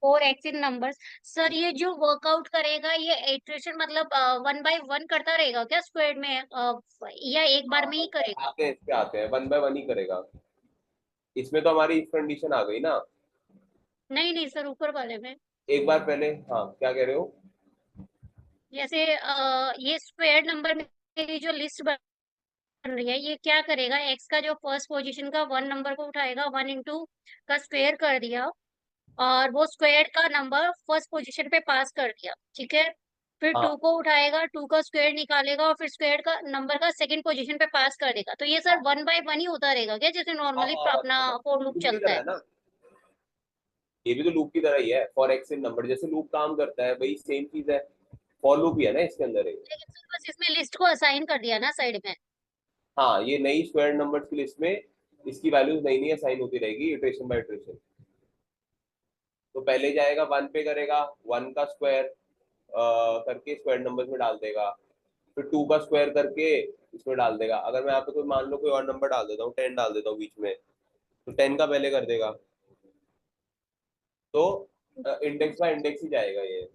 और एक्स इन नंबर्स, सर ये जो वर्कआउट करेगा ये इटरेशन मतलब 1 बाय 1 करता रहेगा क्या स्क्वायर में, या एक बार में ही करेगा? आते हैं, इस पे आते हैं, 1 बाय 1 ही करेगा। इसमें तो हमारी इफ कंडीशन आ गई ना। नहीं नहीं सर, ऊपर वाले में एक बार पहले, हाँ क्या कह रहे हो। जैसे ये स्क्वायर नंबर में मेरी जो लिस्ट बन रही है, ये क्या करेगा, एक्स का जो फर्स्ट पोजीशन का 1 नंबर को उठाएगा, 1 इंटू का स्क्वायर कर दिया और वो स्क्वायर का नंबर फर्स्ट पोजीशन पे पास कर दिया। ठीक है, फिर हाँ 2 को उठाएगा, 2 का स्क्वायर निकालेगा और फिर स्क्वायर का नंबर का सेकंड पोजीशन पे पास कर देगा। तो ये सर 1 बाय 1 ही होता रहेगा क्या, जैसे हाँ नॉर्मली हाँ, अपना फॉर लूप लूप की चलता तरह है? है ना, ये भी तो लूप की तरह ही है, फॉर एक्स इन नंबर जैसे लूप काम करता है वही सेम चीज है, फॉर लूप ही है ना इसके अंदर एक। लेकिन सर बस इसमें लिस्ट को असाइन कर दिया ना साइड में। हाँ, ये नई स्क्वायर नंबर्स की लिस्ट में इसकी वैल्यूज नई नई असाइन होती रहेगी इटरेशन बाय इटरेशन। तो पहले जाएगा 1 पे करेगा, 1 का स्क्वायर करके स्क्वायर नंबर्स में डाल देगा, फिर 2 का स्क्वायर करके इसमें डाल देगा। अगर मैं यहाँ पे कोई मान लो कोई और नंबर डाल देता हूँ, 10 डाल देता हूँ बीच में, तो 10 का पहले कर देगा। तो इंडेक्स बाय इंडेक्स ही जाएगा ये,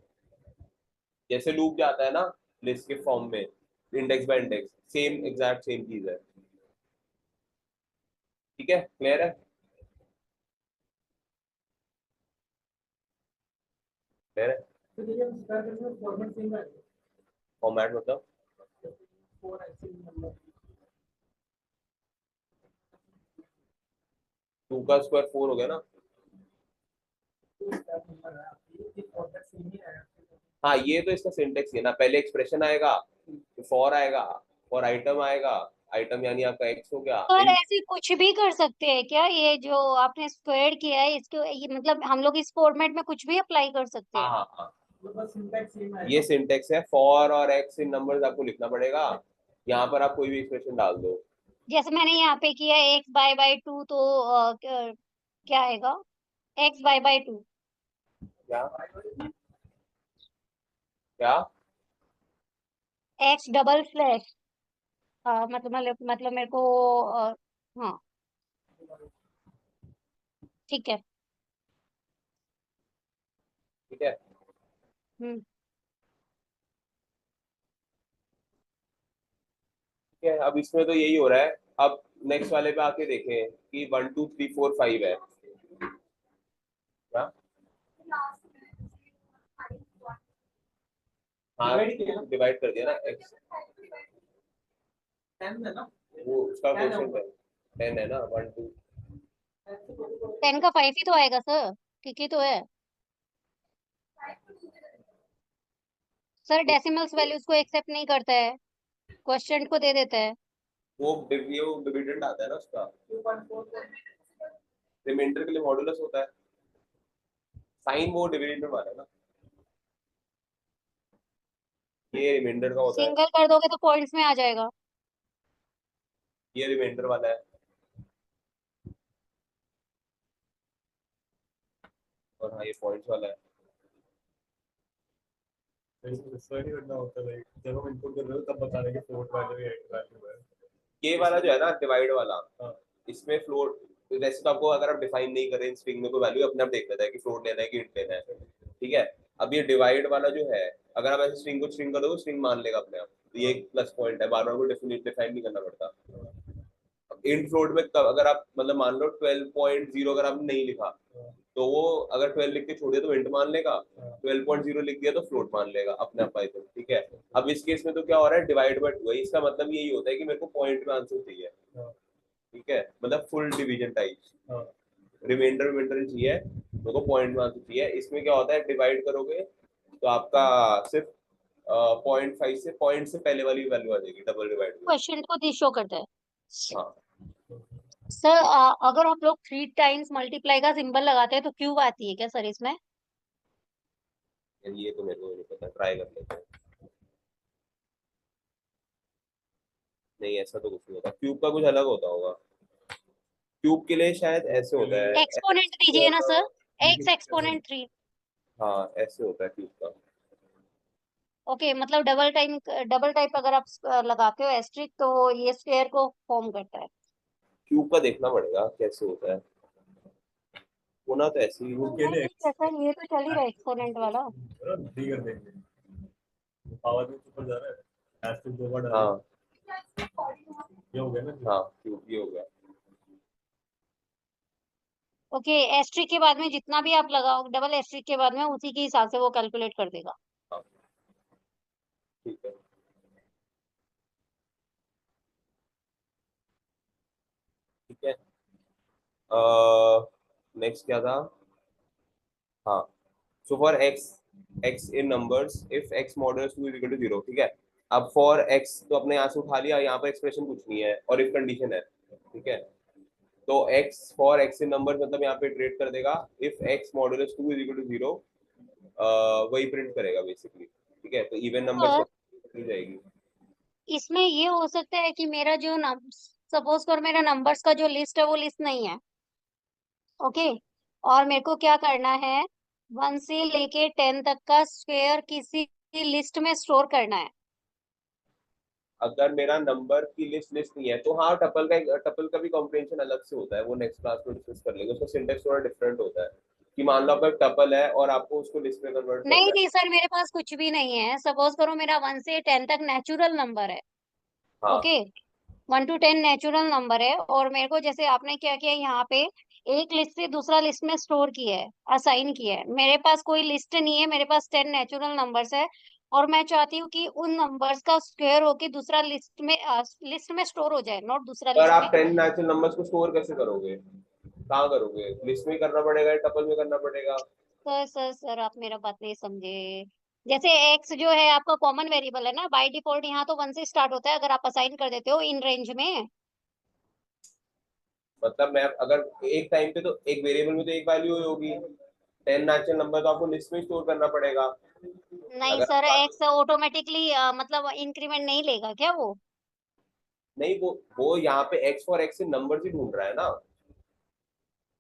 जैसे लूप जाता है ना लिस्ट के फॉर्म में, index bye index same exact same चीज है। ठीक है, क्लियर है, क्लियर है। फॉर्मेट मतलब 2 का स्क्वायर 4 हो गया ना। हाँ, ये तो इसका सिंटेक्स है ना, पहले एक्सप्रेशन आएगा, फॉर आएगा, फॉर आइटम आएगा, आइटम यानी आपका एक्स हो गया सर इन। ऐसे कुछ भी कर सकते हैं क्या, ये जो आपने स्क्वायर किया है इसको, ये मतलब हम लोग इस फॉर्मेट में कुछ भी अप्लाई कर सकते हाँ हैं? हाँ हाँ, ये सिंटेक्स है, फॉर और एक्स इन नंबर्स आपको लिखना पड़ेगा, यहाँ पर आप कोई भी एक्सप्रेशन डाल दो। जैसे मैंने यहाँ पे किया एक्स बाय 2, तो क्या आएगा, एक्स बाय 2। क्या क्या एक्स डबल स्लैश मतलब मेरे को हाँ ठीक है। ठीक है, हम्म। ठीक है, अब इसमें तो यही हो रहा है। अब नेक्स्ट वाले पे आके देखें कि 1 2 3 4 5 है क्या। हाँ, डिवाइड कर दिया ना एक्स, वो उसका क्वेश्चन 10 है ना, 1 2। 10 का 5 ही तो आएगा सर, ठीक ही तो है सर। डेसिमल्स वैल्यूज को एक्सेप्ट नहीं करता है, क्वेश्चन को दे देता है। वो डिविडेंड आता है ना उसका, रिमाइंडर के लिए मॉडुलस होता है, साइन वो डिविडेंड वाला है ना, ये रिमाइंडर का होता है, सिंगल कर दोगे तो पॉइंट्स में आ जाएगा। ये रिमाइंडर वाला है, और हाँ ये पॉइंट्स वाला है। इसमें नहीं करना होता लाइक जब हम इनपुट कर रहे हो तब बता रहे कि फ्लोट वैल्यू या इंट वैल्यू है। ये वाला जो है ना डिवाइड वाला, हाँ। इसमें फ्लोट, वैसे तो आपको अगर आप डिफाइन नहीं करें स्ट्रिंग में कोई वैल्यू, अपने आप देख लेता है कि फ्लोट लेना है कि इंट लेना है, ठीक है। अब ये डिवाइड वाला जो है, अगर आप ऐसे स्ट्रिंग को स्ट्रिंग कर दो, स्ट्रिंग मान लेगा अपने आप, तो ये एक प्लस पॉइंट है, बार बार को डिफाइन नहीं करना पड़ता। इंट फ्लोट में अगर आप मतलब मान लो 12.0 अगर आपने नहीं लिखा, तो वो अगर 12 लिख के छोड़े तो इंट मान लेगा, 12.0 लिख दिया तो फ्लोट मान लेगा अपने आप पाइथन, ठीक है। अब इस केस में तो क्या हो रहा है, डिवाइड बाय 2 है, इसका मतलब यही होता है कि मेरे को पॉइंट में आंसर चाहिए, ठीक है, मतलब full division type, reminder reminder चाहिए, मेरे को पॉइंट में आंसर चाहिए। इसमें क्या होता है, डिवाइड करोगे तो आपका सिर्फ 0.5 से पॉइंट से पहले वाली वैल्यू आ जाएगी डबल डिवाइड में। क्वेश्चन को दिस शो करता है हाँ सर। अगर आप लोग 3 टाइम्स मल्टीप्लाई का सिंबल लगाते हैं तो क्यूब आती है क्या सर इसमें? ये तो मेरे को नहीं पता, ट्राई कर लेते हैं। नहीं ऐसा तो कुछ नहीं होता, क्यूब का कुछ अलग होता होगा, क्यूब के लिए शायद ऐसे होता है, एक्सपोनेंट दीजिए ना सर, एक्स एक्सपोनेंट 3। हाँ ऐसे होता है क्यूब का। ओके, मतलब डबल टाइप अगर आप लगाते हो एस्ट्रिक तो ये स्क्वायर को फॉर्म करता है। क्यूब का देखना पड़ेगा कैसे होता है, होना तो ऐसे ही वो नहीं केले ठीक है सर, ये तो चल ही रहा है एक्सपोनेंट वाला। डी कर देंगे, पावर में ऊपर जा रहा है एस्ट्रिक 2 बार डाल, हाँ ये हो गया ना। हाँ क्यूब ये हो गया। ओके, एस्ट्रिक के बाद में जितना भी आप लगाओ डबल एस्ट्रिक के बाद में उसी के हिसाब से वो कैलकुलेट कर देगा। हाँ ठीक है, ठीक है। नेक्स्ट क्या था, हाँ, so for x in numbers if x modulus 2 is equal to 0, ठीक है। अब फॉर एक्स तो अपने यहाँ से उठा लिया, यहाँ पर एक्सप्रेशन कुछ नहीं है और इफ कंडीशन है, ठीक है। तो x for x in numbers मतलब यहाँ पे इटरेट कर देगा, if x modulus 2 is equal to 0, वही प्रिंट करेगा बेसिकली, ठीक है। तो इवन नंबर्स और हो जाएगी। इसमें ये हो सकता है कि मेरा जो सपोज कर मेरा नंबर्स का जो लिस्ट है वो लिस्ट नहीं है, ओके। और मेरे को क्या करना है, 1 से लेके 10 तक का स्क्वायर किसी लिस्ट में स्टोर करना है। अगर मेरा नंबर की लिस्ट नहीं है तो हाँ, टपल का भी कॉम्प्रिहेंशन अलग से होता है, वो नेक्स्ट क्लास में डिस्कस कर लेंगे, उसका सिंटेक्स थोड़ा डिफरेंट होता है। कि मान लो आपका टपल है और आपको उसको लिस्ट में कन्वर्ट नहीं करना नहीं सर, मेरे पास कुछ भी नहीं है। सपोज करो मेरा 1 से 10 तक नेचुरल नंबर है, है। हाँ ओके। 1 to 10 नेचुरल नंबर है और मेरे को जैसे आपने क्या किया यहाँ पे, एक लिस्ट से दूसरा लिस्ट में स्टोर किया है, असाइन किया है। मेरे पास कोई लिस्ट नहीं है, मेरे पास 10 नेचुरल नंबर्स है और मैं चाहती हूँ कि उन नंबर्स का स्क्वायर होके दूसरा लिस्ट में स्टोर हो जाए, नॉट दूसरा पर लिस्ट आप में। 10 नेचुरल नंबर्स को स्टोर कैसे करोगे, कहाँ करोगे, लिस्ट में करना पड़ेगा या टपल में करना पड़ेगा। सर आप मेरा बात नहीं समझे। जैसे एक्स जो है आपका कॉमन वेरिएबल है ना, बाय डिफॉल्ट यहाँ तो 1 से स्टार्ट होता है अगर आप असाइन कर देते हो इन रेंज में। मतलब मैं अगर एक टाइम पे तो एक वेरिएबल में तो एक वैल्यू ही होगी, 10 नेचुरल नंबर तो आपको लिस्ट में स्टोर करना पड़ेगा। नहीं अगर सर, आप एक्स ऑटोमेटिकली मतलब इंक्रीमेंट नहीं लेगा क्या वो? नहीं, वो यहाँ पे एक्स फॉर एक्स से नंबर ही ढूंढ रहा है ना,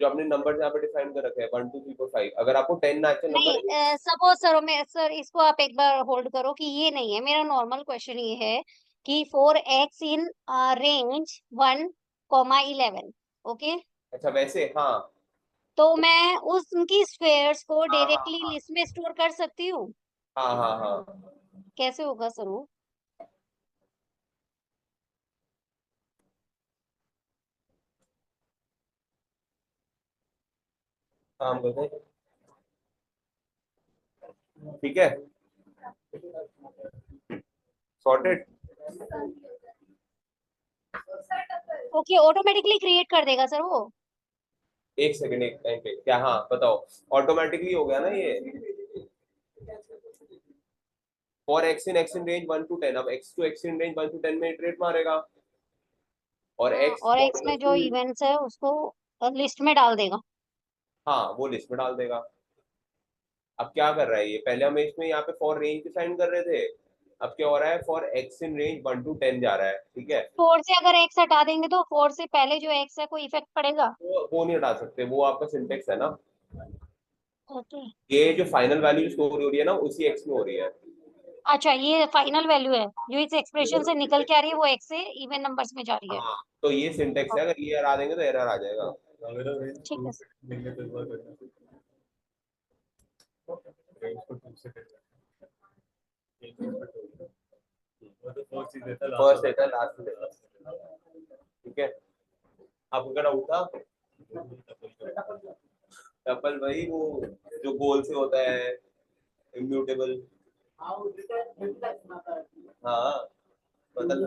जो अपने नंबर यहाँ पे डिफाइन कर रखे हैं 1 2 3 4 5, अगर आपको 10 नेचुरल नहीं, नंबर। सपोज सर इसको आप एक बार होल्ड करो कि ये नहीं है मेरा नॉर्मल क्वेश्चन। ये है कि 4x इन रेंज 1, 11, ओके। अच्छा वैसे हाँ, तो मैं उनकी स्क्वायर्स को हाँ हाँ डायरेक्टली हाँ लिस्ट में स्टोर कर सकती हूँ? हाँ हाँ हाँ। कैसे होगा सर वो? काम करते हैं, ठीक है, सॉर्टेड। ओके, ऑटोमेटिकली क्रिएट कर देगा सर वो। एक सेकंड, एक टाइम पे क्या, हाँ बताओ, ऑटोमेटिकली हो गया ना ये। For x in range 1 to 10, अब x to x in range 1 to 10 में इटरेट मारेगा, और हाँ, एक्स और एक्स में जो इवेंट्स है उसको लिस्ट में डाल देगा। हाँ वो लिस्ट में डाल देगा। अब क्या कर रहा है ये, पहले हम इसमें यहाँ पे फॉर रेंज डिफाइन कर रहे थे, अब क्या हो रहा है, for x in range 1 to 10 जा रहा है, ठीक है। 4 से अगर एक्स हटा देंगे तो 4 से पहले जो एक्स है कोई इफेक्ट पड़ेगा? वो नहीं हटा सकते, वो आपका सिंटेक्स है ना। ओके। ये जो फाइनल वैल्यू स्टोर हो रही है ना, उसी एक्स में हो रही है। अच्छा, ये फाइनल वैल्यू है जो इस एक्सप्रेशन से निकल के आ रही है, वो एक्स से इवन नंबर्स में जा रही है। हाँ तो ये सिंटेक्स है, अगर ये हटा देंगे तो एरर आ जाएगा। अगर हम रेंज ठीक 2 है। से लेंगे तो एक बार करना, रेंज को 2 से करना, वो तो फर्स्ट चीज देता है, फर्स्ट देता है, लास्ट देता है, ठीक है। आपको क्या डाउट था? टपल भाई वो जो गोल से होता है, इम्यूटेबल। हाँ मतलब,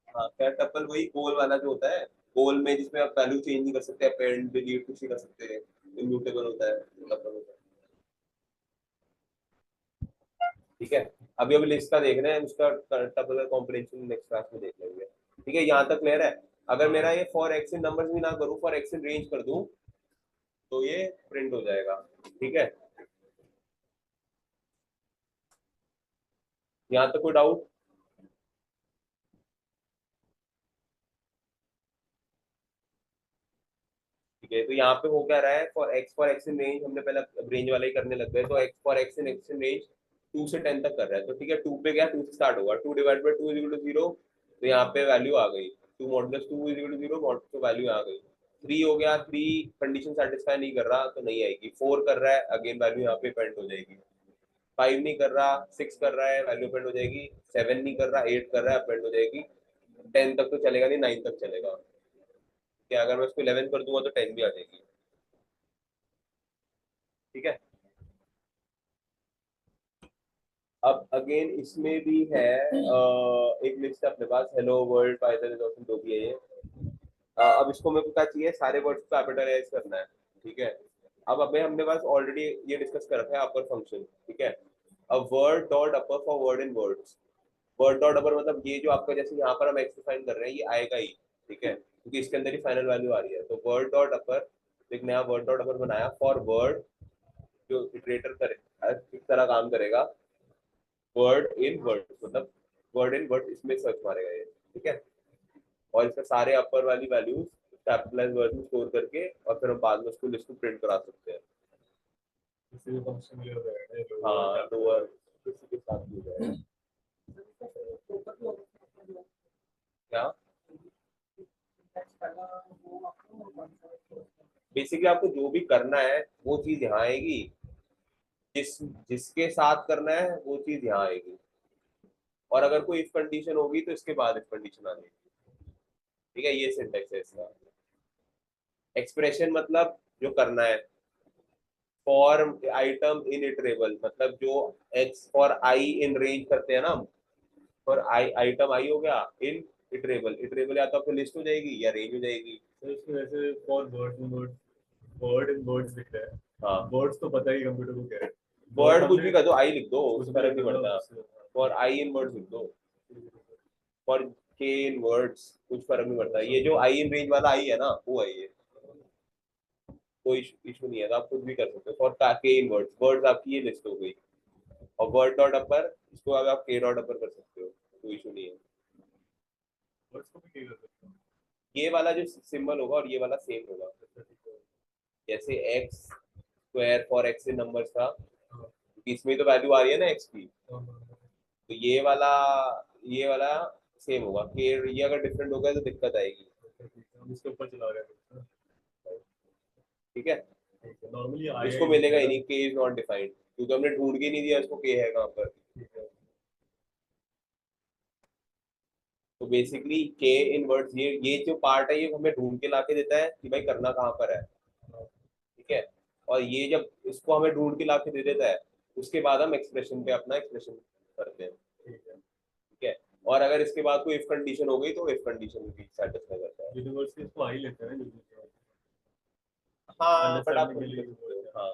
हाँ क्या, टपल वही गोल वाला जो होता है, गोल में जिसमें आप वैल्यू चेंज नहीं कर सकते, अपेंड डिलीट कुछ नहीं कर सकते, इम्यूटेबल होता है, टपल होता है, ठीक है। अभी अभी लिस्ट का देख रहे हैं, उसका टपल का कॉम्प्रिहेंशन नेक्स्ट क्लास में देख लेंगे, ठीक है। यहाँ तक क्लियर है? अगर मेरा ये फॉर एक्स इन नंबर्स भी ना करूँ, फॉर एक्स इन रेंज कर दूं, तो ये प्रिंट हो जाएगा, ठीक है। यहाँ तक कोई डाउट? ठीक है, तो यहाँ पे हो क्या रहा है, फॉर एक्स इन रेंज हमने पहले रेंज वाला ही करने लग गए, तो x for x in range 2 से 10 तक कर रहा है, तो ठीक है, 2 पे गया, 2 से स्टार्ट होगा, 2/2 = 0, तो यहाँ पे वैल्यू आ गई, 2 mod 2 = 0, मॉड तो वैल्यू आ गई। 3 हो गया, 3 कंडीशन सेटिस्फाई नहीं कर रहा तो नहीं आएगी। 4 कर रहा है, अगेन वैल्यू यहाँ पे पेंट हो जाएगी। 5 नहीं कर रहा, 6 कर रहा है, वैल्यू पेंट हो जाएगी। 7 नहीं कर रहा, 8 कर रहा है, पेंट हो जाएगी। 10 तक तो चलेगा नहीं, 9 तक चलेगा, कि अगर मैं उसको 11 कर दूंगा तो 10 भी आ जाएगी, ठीक है। अब अगेन इसमें भी है एक लिस्ट अपने पास, हेलो वर्ल्ड, पाइथन जो भी है ये। अब इसको मेरे को क्या चाहिए, सारे वर्ड्स को कैपिटलाइज करना है, ठीक है। अब हमें हमने पास ऑलरेडी ये डिस्कस कर रखा है अपर फंक्शन, ठीक है। अब word dot upper for word in words, word dot upper मतलब ये जो आपका, जैसे यहाँ पर हम एक्स डिफाइन कर रहे हैं, ये आएगा ही, ठीक है, क्योंकि इसके अंदर ही फाइनल वैल्यू आ रही है। तो वर्ड डॉट अपर, एक नया वर्ड डॉट अपर बनाया फॉर वर्ड, जो इटरेटर करे किस तरह काम करेगा, वर्ड इन वर्ड, मतलब वर्ड इन वर्ड इसमें सर्च मारेगा ये, ठीक है। और इसका सारे अपर वाली वैल्यूज कैपिटलाइज वर्ड में स्टोर करके, और फिर हम बाद में उसको लिस्ट में प्रिंट करा सकते हैं। किसी भी फंक्शन में हो जाएगा, हाँ लोअर किसी के साथ भी हो जाएगा। क्या बेसिकली आपको जो भी करना है वो चीज यहाँ आएगी, जिसके साथ करना है वो चीज यहाँ आएगी, और अगर कोई इफ कंडीशन होगी तो इसके बाद इफ कंडीशन आ जाएगी, ठीक है। ये सिंटेक्स है इसका। एक्सप्रेशन मतलब जो करना है, फॉर आइटम इन इटरेबल मतलब जो x for I in range करते हैं ना, फॉर आई आइटम आई हो गया इन इटरेबल, इटरेबल या तो आपको लिस्ट हो जाएगी या रेंज हो जाएगी। तो इसमें वैसे फॉर वर्ड इन वर्ड्स लिख रहा है, हाँ वर्ड्स तो पता ही कंप्यूटर को क्या है, वर्ड कुछ भी कर दो, आई लिख दो, कुछ उससे भी फर्क नहीं लिख दो, पड़ता। उससे- फॉर आई इन वर्ड्स लिख दो, फॉर के इन वर्ड्स कुछ फर्क नहीं पड़ता। ये जो आई इन रेंज वाला आई है ना, वो आई है, कोई इशू नहीं है, तो आप कुछ भी कर सकते हो। फॉर के इन वर्ड्स, वर्ड्स आपकी ये लिस्ट हो गई, और वर्ड डॉट अपर इसको अब आप के डॉट अपर कर सकते हो, कोई इशू नहीं है। वर्ड्स को भी क्या कर सकते हैं। ये वाला जो सिंबल होगा और ये वाला सेम होगा, जैसे x square for x in numbers था, क्योंकि इसमें तो वैल्यू आ रही है ना एक्स की, तो ये वाला सेम होगा। के ये अगर डिफरेंट हो गया तो दिक्कत आएगी, हम इसके ऊपर चला रहे हैं, ठीक है। नॉर्मली इसको मिलेगा ही नहीं, के इज नॉट डिफाइंड, क्योंकि हमने ढूंढ के नहीं दिया इसको के है कहाँ पर। तो बेसिकली के इन वर्ड्स, ये जो पार्ट है ये हमें ढूंढ के लाके देता है कि भाई करना कहाँ पर है, ठीक है। और ये जब इसको हमें ढूंढ के लाके दे देता है, उसके बाद हम एक्सप्रेशन पे अपना एक्सप्रेशन करते हैं, ठीक है। और अगर इसके बाद कोई इफ कंडीशन हो गई तो इफ कंडीशन भी सेटिस्फाई करता है। यूनिवर्सिटी इसको आई लेते हैं ना, हाँ बट आप अंडरस्टैंडिंग के लिए। हाँ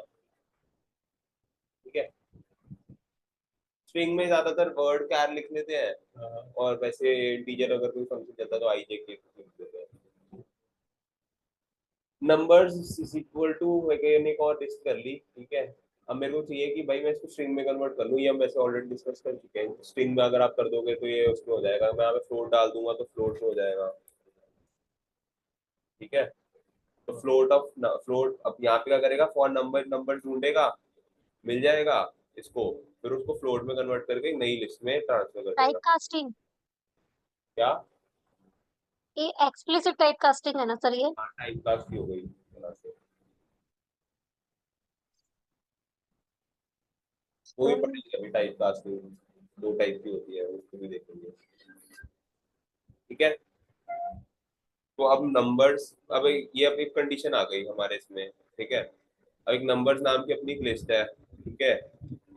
ठीक है। स्ट्रिंग में ज्यादातर वर्ड कैर लिख लेते हैं, हाँ, और वैसे इंटीजर अगर कोई फंक्शन चलता है तो आई जे के लिख देते हैं। नंबर्स इज इक्वल टू मैंने एक और लिस्ट कर ली, ठीक है। अब मेरे को चाहिए कि भाई मैं इसको स्ट्रिंग में कन्वर्ट कर लूँ, ये हम वैसे ऑलरेडी डिस्कस कर चुके हैं। स्ट्रिंग में अगर आप कर दोगे तो ये उसमें हो जाएगा, मैं यहाँ पे फ्लोट डाल दूंगा तो फ्लोट में हो जाएगा, ठीक है। तो फ्लोट अब यहाँ पे क्या करेगा, फॉर नंबर ढूंढेगा, मिल जाएगा इसको, फिर उसको फ्लोट में कन्वर्ट करके नई लिस्ट में ट्रांसफर कर टाइप देगा। कास्टिंग, क्या ये एक्सप्लिसिट टाइप कास्टिंग है ना सर ये? टाइप कास्ट की हो गई तरह से, वो भी पढ़ेंगे अभी। टाइप कास्टिंग दो टाइप की होती है, उसको भी देखेंगे, ठीक है। तो अब नंबर्स, अब एक कंडीशन आ गई हमारे इसमें, ठीक है। अब एक नंबर्स नाम की अपनी एक लिस्ट है, ठीक है।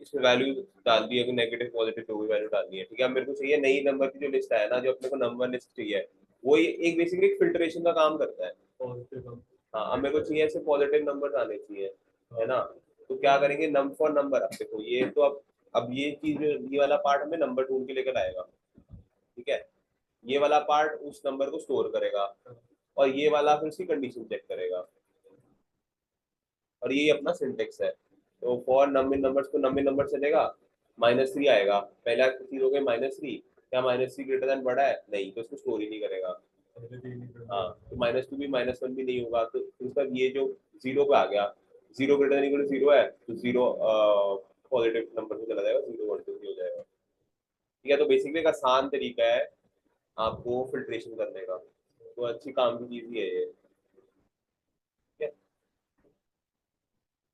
इसमें वैल्यू डाल दी है, नेगेटिव पॉजिटिव जो भी वैल्यू डालनी है, ठीक है। अब मेरे को चाहिए नई नंबर की जो लिस्ट है ना, जो अपने को नंबर लिस्ट चाहिए, वो एक बेसिकली एक फिल्ट्रेशन का काम करता है। पॉजिटिव। हाँ, अब मेरे को चाहिए ऐसे पॉजिटिव नंबर आने चाहिए, है ना। तो क्या करेंगे, नम फॉर नंबर। अब देखो ये तो अब ये चीज, ये वाला पार्ट हमें नंबर ढूंढ के लेकर आएगा, ठीक है। ये वाला पार्ट उस नंबर को स्टोर करेगा, और ये वाला फिर उसकी कंडीशन चेक करेगा, और ये अपना सिंटेक्स है। तो फॉर नम इन नंबर्स, तो नम इन नंबर चलेगा, -3 आएगा, पहला चीज हो गई -3, क्या -3 ग्रेटर देन बड़ा है, नहीं, तो उसको स्टोर ही नहीं करेगा। हाँ, तो -2 भी -1 भी नहीं होगा, तो उसका ये जो 0 पे आ गया, 0 ग्रेटर देन इक्वल टू 0 है, तो 0 पॉजिटिव नंबर में चला जाएगा, 0 1 2 3 हो जाएगा, ठीक है। तो बेसिकली एक आसान तरीका है आपको फिल्ट्रेशन करने का, तो अच्छी काम की चीज ही है ये, ठीक है।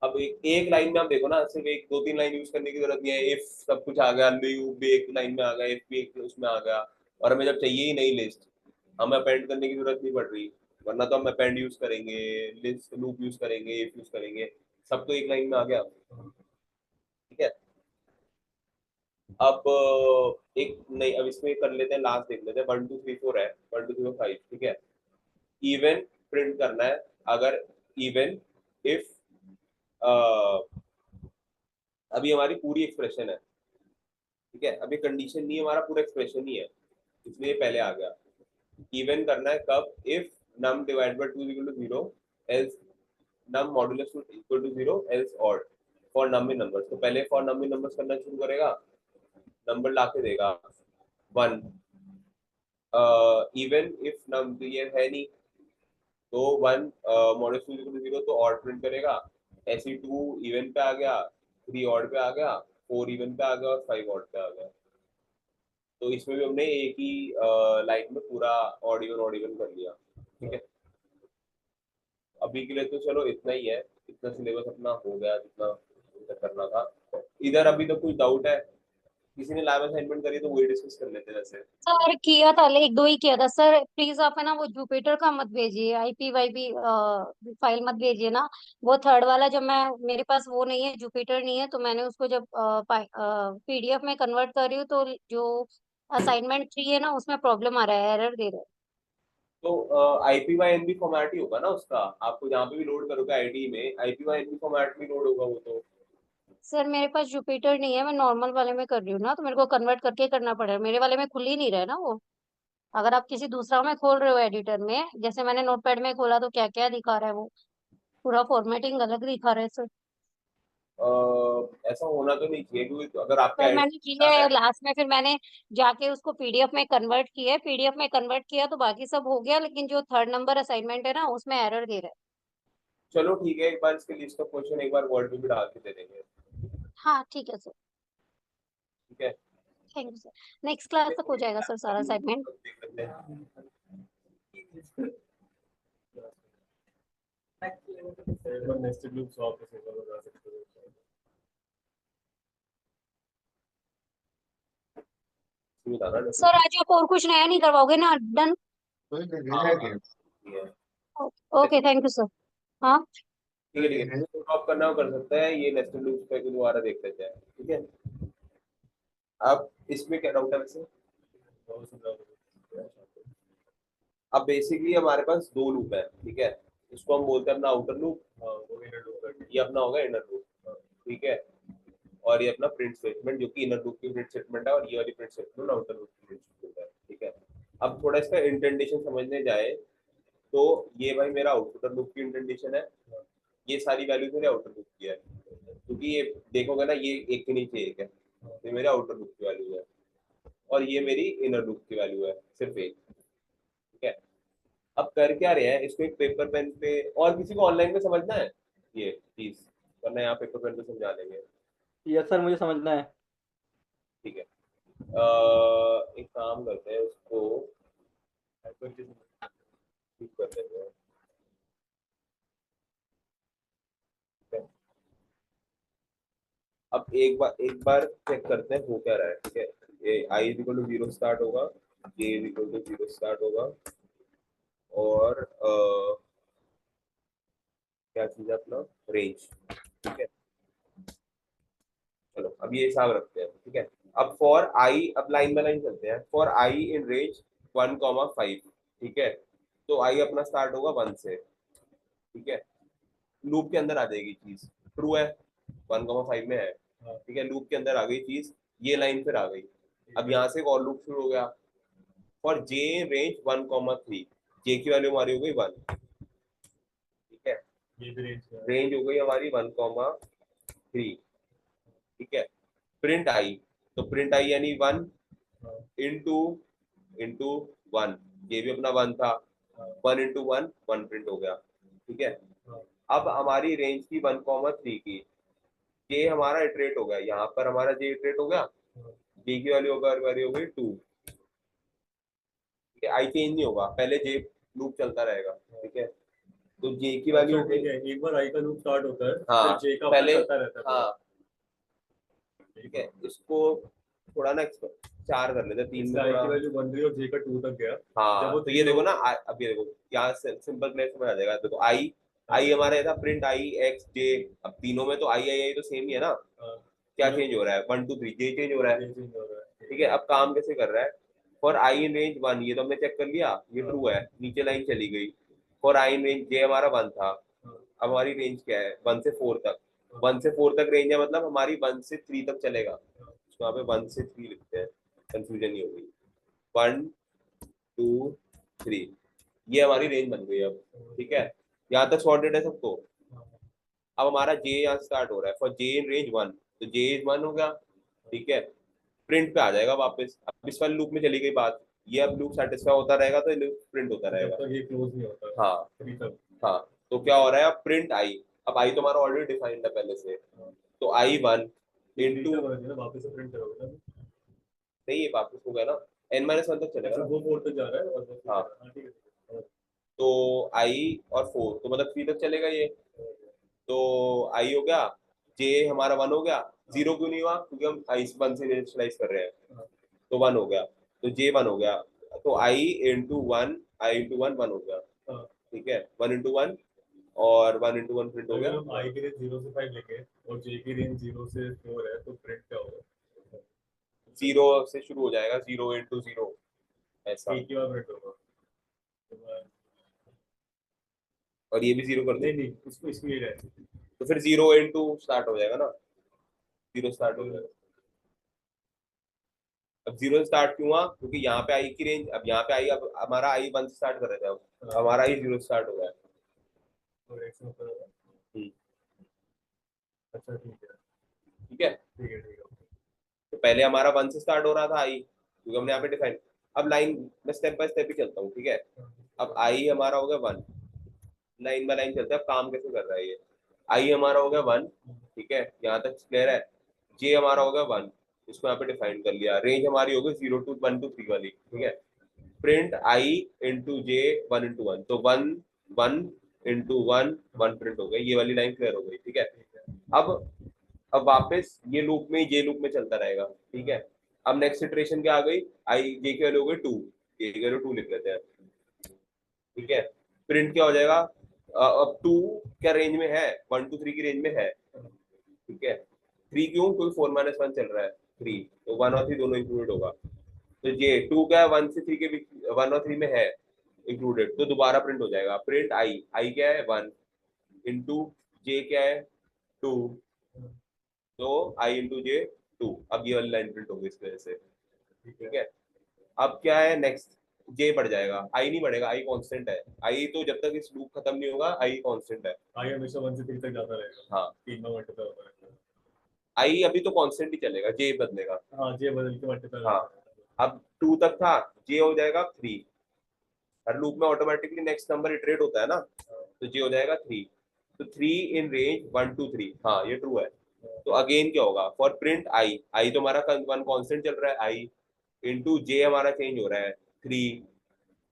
अब एक लाइन में आप देखो ना, सिर्फ एक 2-3 लाइन यूज करने की जरूरत नहीं है। इफ सब कुछ आ गया, लूप भी एक लाइन में आ गया, इफ भी एक उसमें आ गया, और हमें जब चाहिए ही नई लिस्ट, हमें अपेंड करने की जरूरत नहीं पड़ रही, वरना तो हम अपेंड यूज करेंगे, लिस्ट लूप यूज करेंगे, इफ यूज करेंगे, सब तो एक लाइन में आ गया, ठीक है। अब एक नहीं, अब इसमें कर लेते हैं, लास्ट देख लेते हैं। 1 2 3 4 है, 1 2 3 4 5, ठीक है। इवन प्रिंट करना है, अगर इवन इफ अभी हमारी पूरी एक्सप्रेशन है, ठीक है। अभी कंडीशन नहीं है, हमारा पूरा एक्सप्रेशन ही है, इसलिए पहले आ गया। इवन करना है कब, if num divide by 2 equal to 0, else num modulus 2 equal to 0, else odd for num in numbers. तो पहले फॉर नम इन नंबर्स करना शुरू करेगा, नंबर लाके देगा 1। इवन इफ नम, तो ये है नहीं, तो 1 मॉडुलस 2 इक्वल टू 0, तो ऑड प्रिंट करेगा। ऐसे 2 इवन पे आ गया, 3 ऑड पे आ गया, 4 इवन पे आ गया, और 5 ऑड पे आ गया। तो इसमें भी हमने एक ही लाइन में पूरा ऑड इवन कर लिया, ठीक है। अभी के लिए तो चलो इतना ही है, इतना सिलेबस अपना हो गया जितना करना था। इधर अभी तो कुछ डाउट है, किसी ने लैब असाइनमेंट करी तो वही डिस्कस कर लेते हैं वैसे। सर किया था, एक दो ही किया था सर। प्लीज आप है ना वो जुपिटर का मत भेजिए, IPYP फाइल मत भेजिए ना। वो थर्ड वाला जब मैं, मेरे पास वो नहीं है, जुपिटर नहीं है, तो मैंने उसको जब PDF में कन्वर्ट कर रही हूँ तो जो असाइनमेंट 3 है ना उसमें प्रॉब्लम आ रहा है, एरर दे रहा है। तो IPYNB फॉर्मेट ही होगा ना उसका, आपको जहाँ पे भी लोड करोगे आईडी में IPYNB फॉर्मेट में लोड होगा वो तो। सर मेरे पास जुपिटर नहीं है, मैं नॉर्मल वाले में कर रही हूँ ना, तो मेरे को कन्वर्ट करके करना पड़ेगा। मेरे वाले में खुल ही नहीं रहा है ना वो। अगर आप किसी दूसरा में खोल रहे हो एडिटर में, जैसे मैंने नोटपैड में खोला, तो क्या क्या दिखा रहा है वो, पूरा फॉर्मेटिंग अलग दिखा रहा है सर। ऐसा होना तो नहीं चाहिए, क्योंकि तो अगर आपका सर मैंने किया है लास्ट में, फिर मैंने जाके उसको PDF में कन्वर्ट किया है, PDF में कन्वर्ट किया तो बाकी सब हो गया, लेकिन जो थर्ड नंबर असाइनमेंट है ना उसमें एरर दे रहा है। चलो ठीक है, एक बार इसके लिस्ट ऑफ क्वेश्चन एक बार वर्ड में भी डाल के दे देंगे, हाँ ठीक है सर, ठीक है। Thank you sir. Next class तक हो जाएगा सर सारा असाइनमेंट। देख लेते हैं। एक बार नेस्टेड लूप सॉल्व कैसे करो बता सकते हो? बताना सर आज आप और कुछ नया नहीं करवाओगे ना? डन। ठीक ओके थैंक यू सर। हाँ है, ठीक है। ड्रॉप करना हो कर सकता है, ये नेस्टेड लूप पे दोबारा देख लेते हैं, ठीक है। अब इसमें क्या डाउट है वैसे? बहुत समझा। अब बेसिकली हमारे पास दो लूप है, ठीक है, इसको हम बोलते हैं अपना आउटर लूप, हाँ वो इनर लूप है। ये अपना होगा इनर लूप, ठीक है, और ये अपना प्रिंट स्टेटमेंट जो कि इनर लूप की प्रिंट स्टेटमेंट है, और ये वाली प्रिंट स्टेटमेंट आउटर लूप की प्रिंट स्टेटमेंट है, ठीक है। अब थोड़ा इसका इंटेंडेशन समझने जाए तो ये भाई मेरा आउटर लूप की इंटेंडेशन है, ये सारी वैल्यूज मेरे आउटर लूप की है, क्योंकि ये देखोगे ना ये एक के नीचे एक है, ये मेरे आउटर लूप की वैल्यू है, और ये मेरी इनर लूप की वैल्यू है, सिर्फ एक, ठीक है। अब कर क्या रहे हैं, इसको एक पेपर पेन पे, और किसी को ऑनलाइन में समझना है ये चीज, वरना यहाँ पेपर पेन पे समझा देंगे, यस सर, मुझे समझना है। ठीक है। एक काम करते हैं, उसको ठीक कर देते हैं, ठीक है। अब एक बार चेक करते हैं हो क्या रहा है, ठीक है। ये I is equal to 0 start होगा, जे इज इक्वल टू 0 स्टार्ट होगा, और क्या चीज है अपना रेंज, ठीक है। चलो अब ये हिसाब रखते हैं, ठीक है। अब फॉर आई, अब लाइन बाय लाइन चलते हैं, फॉर आई इन रेंज 1,5, ठीक है, तो आई अपना स्टार्ट होगा 1 से, ठीक है, लूप के अंदर आ जाएगी चीज, ट्रू है, 1,5 में है, ठीक है, लूप के अंदर आ गई चीज, ये लाइन फिर आ गई। अब यहाँ से एक और लूप शुरू हो गया, फॉर जे रेंज 1,3, जे की वैल्यू हमारी हो गई 1, ठीक है, ये भी रेंज हो गई हमारी 1,3, ठीक है। प्रिंट आई, तो प्रिंट आई यानी 1 इंटू इंटू 1, ये भी अपना 1 था, 1 इंटू 1 1 प्रिंट हो गया, ठीक है। अब हमारी रेंज की 1,3 की, जे हमारा इटरेट हो गया, यहाँ पर हमारा जे इटरेट हो गया, जे की वैल्यू हो गई 2, ठीक है, आई चेंज नहीं होगा, पहले जे लूप चलता रहेगा, ठीक है, तो जे की वैल्यू हो ठीक गई, है, एक बार आई का लूप स्टार्ट होता है, हाँ, फिर जे का पहले, चलता रहता है। हाँ, ठीक है, इसको थोड़ा ना 4 कर लेते हैं, 3 में आई थोड़ा, की वैल्यू 1 रही और जे का 2 तक गया। जब हाँ, वो तो ये देखो ना, अब ये देखो यहाँ सिंपल प्लेस में आ जाएगा, देखो आई हमारे था प्रिंट आई एक्स जे, अब तीनों में तो आई तो सेम ही है ना, क्या चेंज हो रहा है, 1 2 3 जे चेंज हो रहा है, ठीक है। अब काम कैसे कर रहा है, फॉर आई इन रेंज 1, ये तो हमने चेक कर लिया, ये ट्रू है, नीचे लाइन चली गई, फॉर आई इन रेंज जे हमारा 1 था, अब हमारी रेंज क्या है 1 से 4 तक, 1 से 4 तक रेंज है, मतलब हमारी 1 से 3 तक चलेगा, तो यहाँ पे 1 से 3 लिखते हैं, कंफ्यूजन नहीं होगी, 1 2 3, ये हमारी रेंज बन गई अब, ठीक है, यहाँ तक सॉर्टेड है सबको। अब हमारा जे यहाँ स्टार्ट हो रहा है, फॉर जे इन रेंज 1, तो जे इज 1 हो गया, ठीक है, प्रिंट पे आ जाएगा वापस, अब इस वाले लूप में चली गई बात, ये अब लूप सेटिस्फाई होता रहेगा तो लूप प्रिंट होता रहेगा, तक ये क्लोज नहीं होता। हाँ हाँ, तो क्या हो रहा है अब प्रिंट आई, अब आई तो हमारा ऑलरेडी डिफाइंड है पहले से, तो आई 1 इंटू, वापस से प्रिंट करोगे ना, नहीं ये वापस हो गया ना, n-1 तक चलेगा ना, वो 4 तक जा रहा है, और हाँ, ठीक है। तो आई और 4, तो मतलब 3 तक चलेगा ये, तो आई हो गया, जे हमारा 1 हो गया, 0 क्यों नहीं हुआ, क्योंकि हम आई 1 से इनिशियलाइज कर रहे हैं, तो 1 हो गया, तो जे 1 हो गया, तो आई इंटू 1, आई इंटू 1 1 हो गया, ठीक है, 1 इंटू 1, और 1 इंटू 1 प्रिंट हो अगर गया, हम आई की रेंज 0 से 5 लेंगे और जे की रेंज 0 से 4 है, तो प्रिंट क्या होगा? 0 से शुरू हो जाएगा, 0 इंटू 0, ऐसा, एक ही बार प्रिंट होगा। और ये भी 0 कर दो, नहीं, इसको इसको ये रहता है। तो फिर 0 इंटू स्टार्ट हो जाएगा ना, 0 स्टार्ट हो जाएगा। अब 0 स्टार्ट क्यों हुआ, क्योंकि यहाँ पे आई की रेंज, अब यहाँ पे आई, अब हमारा आई 1 से स्टार्ट कर रहे थे, अब हमारा आई 0 स्टार्ट हो गया, और एक से ऊपर होगा। अच्छा ठीक है, ठीक है, ठीक है, ठीक है। तो पहले हमारा 1 से स्टार्ट हो रहा था आई, क्योंकि हमने यहाँ पे डिफाइन, अब लाइन में स्टेप बाय स्टेप ही चलता हूँ, ठीक है, अब आई हमारा हो गया 1, लाइन बाय लाइन चलता है, अब काम कैसे कर रहा है ये, आई हमारा हो गया 1, ठीक है, यहाँ तक क्लियर है, जे हमारा हो गया 1, इसको यहाँ पे डिफाइन कर लिया, रेंज हमारी हो गई 0 to 1 to 3 वाली, ठीक है, print I into J 1 into 1, तो 1 1 इंटू 1 1 प्रिंट हो गई, ये वाली लाइन क्लियर हो गई, ठीक है। अब वापस ये लूप में, जे लूप में चलता रहेगा, ठीक है। अब नेक्स्ट इटरेशन क्या आ गई, आई जे की वैल्यू हो गई 2, जे की वैल्यू 2 लिख लेते हैं, ठीक है, प्रिंट क्या हो जाएगा, अब 2 क्या रेंज में है, 1 to 3 की रेंज में है, ठीक है, 3 क्यों, क्योंकि 4 - 1 चल रहा है 3, तो 1 और 3 दोनों इंक्लूडेड होगा, तो जे 2 क्या है 1 से 3 के बीच 1 और 3 में है इंक्लूडेड, तो दोबारा प्रिंट हो जाएगा। प्रिंट आई क्या है 1 इंटू जे क्या है 2, तो आई इंटू जे 2। अब ये वाली लाइन प्रिंट होगी इस वजह से, ठीक है। अब क्या है नेक्स्ट, जे बढ़ जाएगा, आई नहीं बढ़ेगा, आई कांस्टेंट है। आई तो जब तक इस लूप खत्म नहीं होगा आई कांस्टेंट है। आई हमेशा 1 से 3 तक जाता रहेगा। हाँ 3 में मल्टीप्लाई होता रहेगा। आई अभी तो कांस्टेंट ही चलेगा, जे बदलेगा। हाँ जे बदल के मल्टीप्लाई हाँ होता रहेगा। अब 2 तक था, जे हो जाएगा 3। हर लूप में ऑटोमेटिकली नेक्स्ट नंबर इटरेट होता है ना, तो जे हो जाएगा 3। तो 3 इन रेंज 1 2 3, हाँ ये ट्रू है। तो अगेन क्या होगा, फॉर प्रिंट आई, आई तो हमारा 1 कांस्टेंट चल रहा है, आई इंटू जे हमारा चेंज हो रहा है 3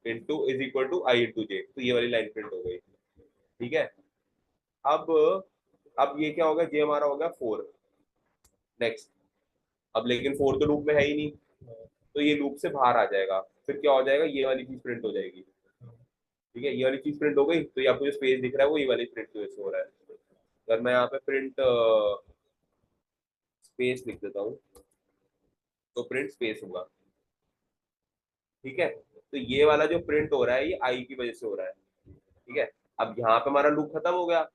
into is equal to I into J. तो ये वाली लाइन प्रिंट हो गई, ठीक है। अब अब ये क्या होगा, जे हमारा हो गया 4 नेक्स्ट। अब लेकिन 4 तो लूप में है ही नहीं, तो ये लूप से बाहर आ जाएगा। फिर क्या हो जाएगा, ये वाली चीज प्रिंट हो जाएगी, ठीक है। ये वाली चीज प्रिंट हो गई, तो ये आपको जो स्पेस दिख रहा है वो ये वाली प्रिंट की वजह से हो रहा है। अगर मैं यहाँ पे प्रिंट स्पेस लिख देता हूँ तो प्रिंट स्पेस होगा, ठीक है। तो ये वाला जो प्रिंट हो रहा है ये आई की वजह से हो रहा है, ठीक है। अब यहाँ पे हमारा लूप खत्म हो गया,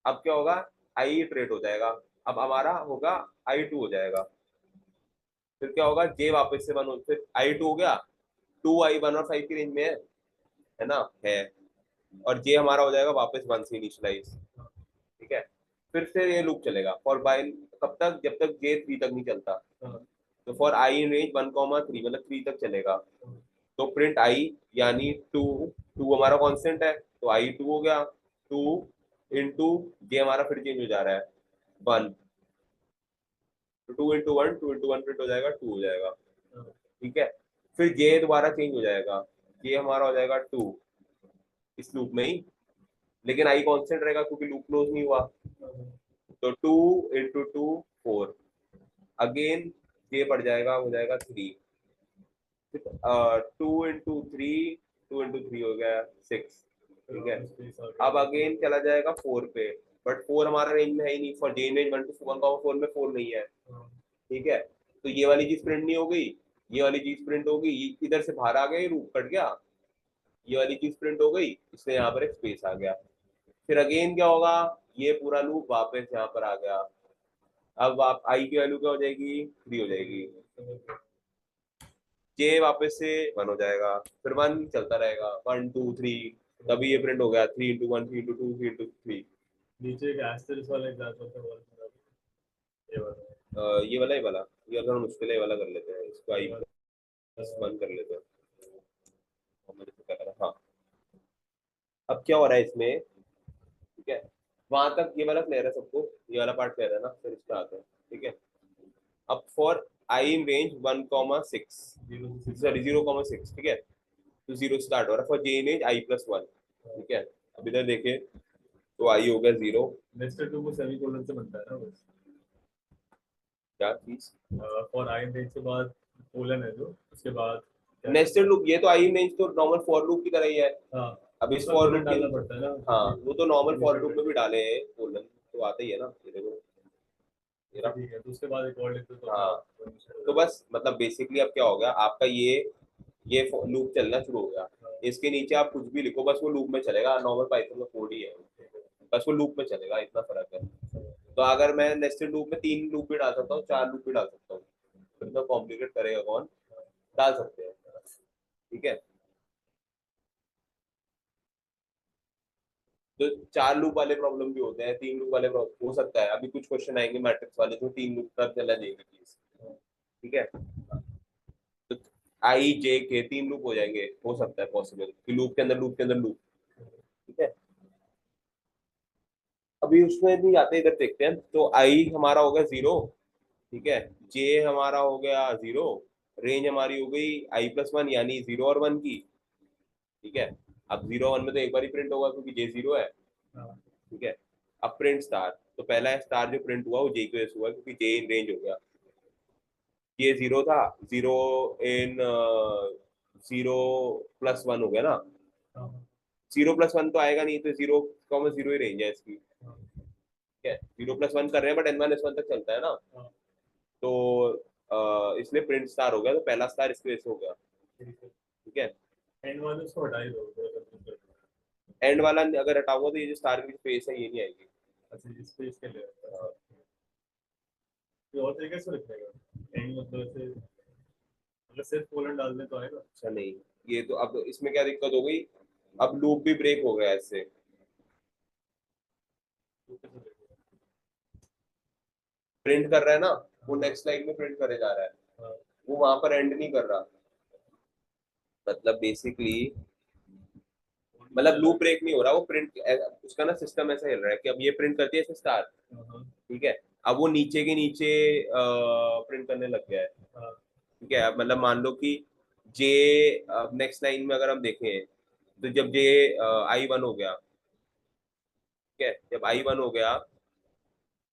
अब क्या होगा, आई इटरेट हो जाएगा। अब हमारा होगा आई 2 हो जाएगा। फिर क्या होगा, जे वापस से 1 हो, फिर आई 2 हो गया। 2 आई 1 और 5 की रेंज में है ना, है। और जे हमारा हो जाएगा वापस 1 से इनिशियलाइज, ठीक है। फिर से ये लूप चलेगा फॉर बाय, कब तक, जब तक जे 3 तक नहीं चलता। तो फॉर आई इन रेंज 1,3 मतलब 3 तक चलेगा। तो प्रिंट आई यानी 2, 2 हमारा कांस्टेंट है तो आई 2 हो गया। 2 इंटू जे हमारा फिर चेंज हो जा रहा है 1, तो 2 इंटू 1, 2 इंटू 1 प्रिंट हो जाएगा 2 हो जाएगा, ठीक है। फिर जे दोबारा चेंज हो जाएगा, जे हमारा हो जाएगा 2 इस लूप में ही, लेकिन आई कांस्टेंट रहेगा क्योंकि लूप क्लोज नहीं हुआ। तो 2 इंटू 2 4, अगेन ये पड़ जाएगा, हो जाएगा 3। 2 इंटू 3, 2 इंटू 3 हो गया 6, ठीक है। अब अगेन चला जाएगा 4 पे, बट 4 हमारा रेंज में है ही नहीं, फॉर जे रेंज 1 to 1,4 में 4 नहीं है, ठीक है। तो ये वाली चीज प्रिंट नहीं हो गई, ये वाली चीज प्रिंट हो गई, इधर से बाहर आ गए, रूप कट गया, ये वाली चीज प्रिंट हो गई, इसलिए यहाँ पर एक स्पेस आ गया। फिर अगेन क्या होगा, ये पूरा लूप वापस यहाँ पर आ गया। अब आप आई की वैल्यू क्या हो जाएगी, 3 हो जाएगी। जे वापस से 1 हो जाएगा, फिर 1 चलता रहेगा, 1 2 3, तभी ये प्रिंट हो गया 3 इंटू 1, 3 इंटू 2, 3 इंटू 3। नीचे एक एस्टेरिस्क वाला एग्जांपल था ये वाला। ये वाला ही वाला, ये अगर मुश्किल है ये वाला कर लेते हैं, इसको आई प्लस 1 कर लेते हैं। हाँ अब क्या हो रहा है इसमें, ठीक है। वहां तक ये वाला क्लियर है सबको, ये वाला पार्ट क्लियर है ना, फिर इस पे आते हैं, ठीक है। अब for I in range 1,6 sorry 0,6, ठीक है। तो 0 स्टार्ट हो रहा है for J in range I plus 1, ठीक है। अब इधर देखें तो आई हो गया 0। नेस्टेड लूप को सेमीकोलन से बनता है ना बस। क्या चीज, फॉर आई रेंज के बाद कोलन है जो, उसके बाद नेस्टेड लूप, ये तो आई इन रेंज तो नॉर्मल फॉर लूप की तरह ही है। हाँ अब इस उसमें फॉर कोलन लूप डालना पड़ता है ना। हाँ वो तो नॉर्मल फॉर लूप में भी डाले हैं कोलन, तो आता ही है ना, ये देखो ये रहा। ठीक है, तो उसके बाद एक और लिख दो तो हाँ तो बस मतलब बेसिकली अब क्या हो गया आपका, ये लूप चलना शुरू हो गया। इसके नीचे आप कुछ भी लिखो बस वो लूप में चलेगा, नॉर्मल पाइथन का कोड ही है, बस वो लूप में चलेगा, इतना फर्क है। तो अगर मैं नेस्टेड लूप में 3 लूप भी डाल सकता हूँ, 4 लूप भी डाल सकता हूँ, फिर तो कॉम्प्लिकेट करेगा कौन, डाल सकते हैं, ठीक है। तो 4 लूप वाले प्रॉब्लम भी होते हैं, 3 लूप वाले प्रॉब्लम हो सकता है। अभी कुछ क्वेश्चन आएंगे मैट्रिक्स वाले तो 3 लूप तक चला जाएगी चीज, ठीक है। तो आई जे के 3 लूप हो जाएंगे, हो सकता है पॉसिबल कि लूप के अंदर लूप के अंदर लूप, ठीक है। अभी उसमें नहीं जाते, इधर देखते हैं। तो आई हमारा हो गया 0, ठीक है। जे हमारा हो गया 0, रेंज हमारी हो गई आई प्लस 1 यानी 0 और 1 की, ठीक है। अब 0 1 में तो एक बार ही प्रिंट होगा क्योंकि जे 0 है, ठीक है। अब प्रिंट स्टार, तो पहला स्टार जो प्रिंट हुआ वो जे की वजह से हुआ क्योंकि जे इन रेंज हो गया। ये 0 था, 0 इन 0+1 हो गया ना, 0+1 तो आएगा नहीं, तो 0,0 ही रेंज है इसकी, ठीक है। 0+1 कर रहे हैं बट n-1 तक चलता है ना, तो इसलिए प्रिंट स्टार हो गया, तो पहला स्टार इसकी वजह से हो गया। ठीक है, एंड वाले उसको हटा ही दो, थोड़ा कंफ्यूज कर रहा एंड वाला अगर हटाऊंगा तो ये जो स्टार की स्पेस है ये नहीं आएगी। है। अच्छा, इस पे इसके लिए ये और तरीके से लिखने का एंड, मतलब ऐसे अगर सिर्फ कोलन डाल दें तो आएगा। अच्छा नहीं, ये तो अब इसमें क्या दिक्कत हो गई, अब लूप भी ब्रेक हो गया इससे। तो कैसे लिखेगा? प्रिंट कर रहा है ना, वो नेक्स्ट लाइन में प्रिंट करे जा रहा है, हाँ, वो वहां पर एंड नहीं कर रहा। मतलब बेसिकली, मतलब लूप ब्रेक नहीं हो रहा, वो प्रिंट, उसका ना सिस्टम ऐसा हिल रहा है कि अब ये प्रिंट करती है स्टार। हाँ, ठीक है, अब वो नीचे के नीचे प्रिंट करने लग गया है। हाँ, ठीक है, अब मतलब मान लो कि जे, नेक्स्ट लाइन में अगर हम देखें तो जब जे I1 हो गया, ठीक है, जब I1 हो गया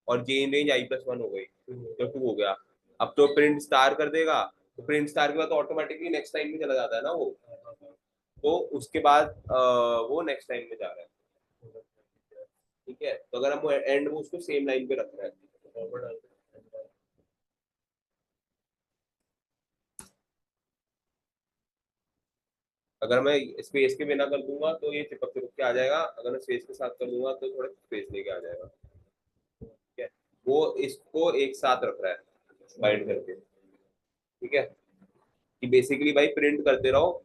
और जे इन रेंज I+1 हो गई, जब 2 हो गया, अब तो प्रिंट स्टार कर देगा, तो प्रिंट स्टार के बाद तो ऑटोमेटिकली नेक्स्ट लाइन में चला जाता है ना वो, तो उसके बाद वो नेक्स्ट लाइन में जा रहा है। ठीक है, तो अगर हम एंड वो उसको सेम लाइन पे रख रहे हैं, फॉरवर्ड डाल दें। अगर मैं स्पेस के बिना कर दूंगा तो ये चिपक चिपक के आ जाएगा, अगर मैं स्पेस के साथ कर दूंगा तो थोड़ा स्पेस लेके आ जाएगा। ठीक है, वो इसको एक साथ रख रहा है बाइंड करके। ठीक है, कि बेसिकली भाई प्रिंट करते रहो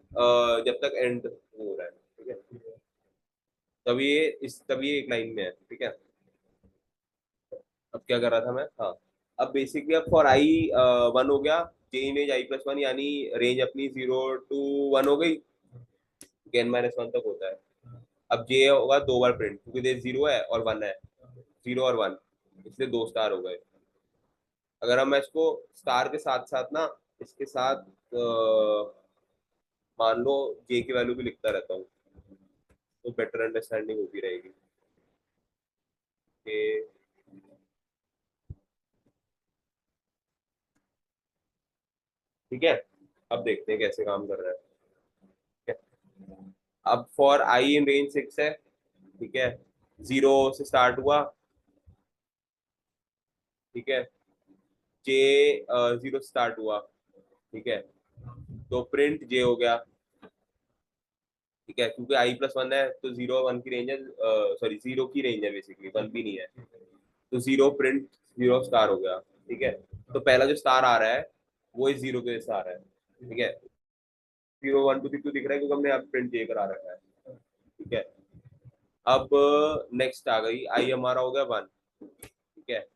जब तक एंड हो रहा है। ठीक है, तभी ये एक लाइन में है। ठीक है, अब क्या कर रहा था मैं, हाँ, अब बेसिकली अब फॉर I1 हो गया, जे इमेज I+1, यानी रेंज अपनी 0 to 1 हो गई, n-1 तक होता है। अब जे होगा 2 बार प्रिंट, क्योंकि देर 0 है और 1 है, 0 और 1, इसलिए 2 स्टार हो गए। अगर हम इसको स्टार के साथ साथ ना, इसके साथ मान लो जे की वैल्यू भी लिखता रहता हूँ, तो बेटर अंडरस्टैंडिंग होती रहेगी कि, ठीक है, अब देखते हैं कैसे काम कर रहा है। ठीक है, अब फॉर आई इन रेंज 6 है। ठीक है, 0 से स्टार्ट हुआ। ठीक है, जे 0 स्टार्ट हुआ। ठीक है, तो प्रिंट जे हो गया। ठीक है, क्योंकि I+1 है तो 0 और 1 की रेंज है, सॉरी 0 की रेंज है, बेसिकली 1 भी नहीं है, तो 0 प्रिंट 0 स्टार हो गया। ठीक है, तो पहला जो स्टार आ रहा है वो इस 0 के जैसे आ रहा है। ठीक है, 0 1 2 3 दिख रहा है क्योंकि हमने यहाँ प्रिंट जे करा रखा है। ठीक है, अब नेक्स्ट आ गई, आई हमारा हो गया 1। ठीक है,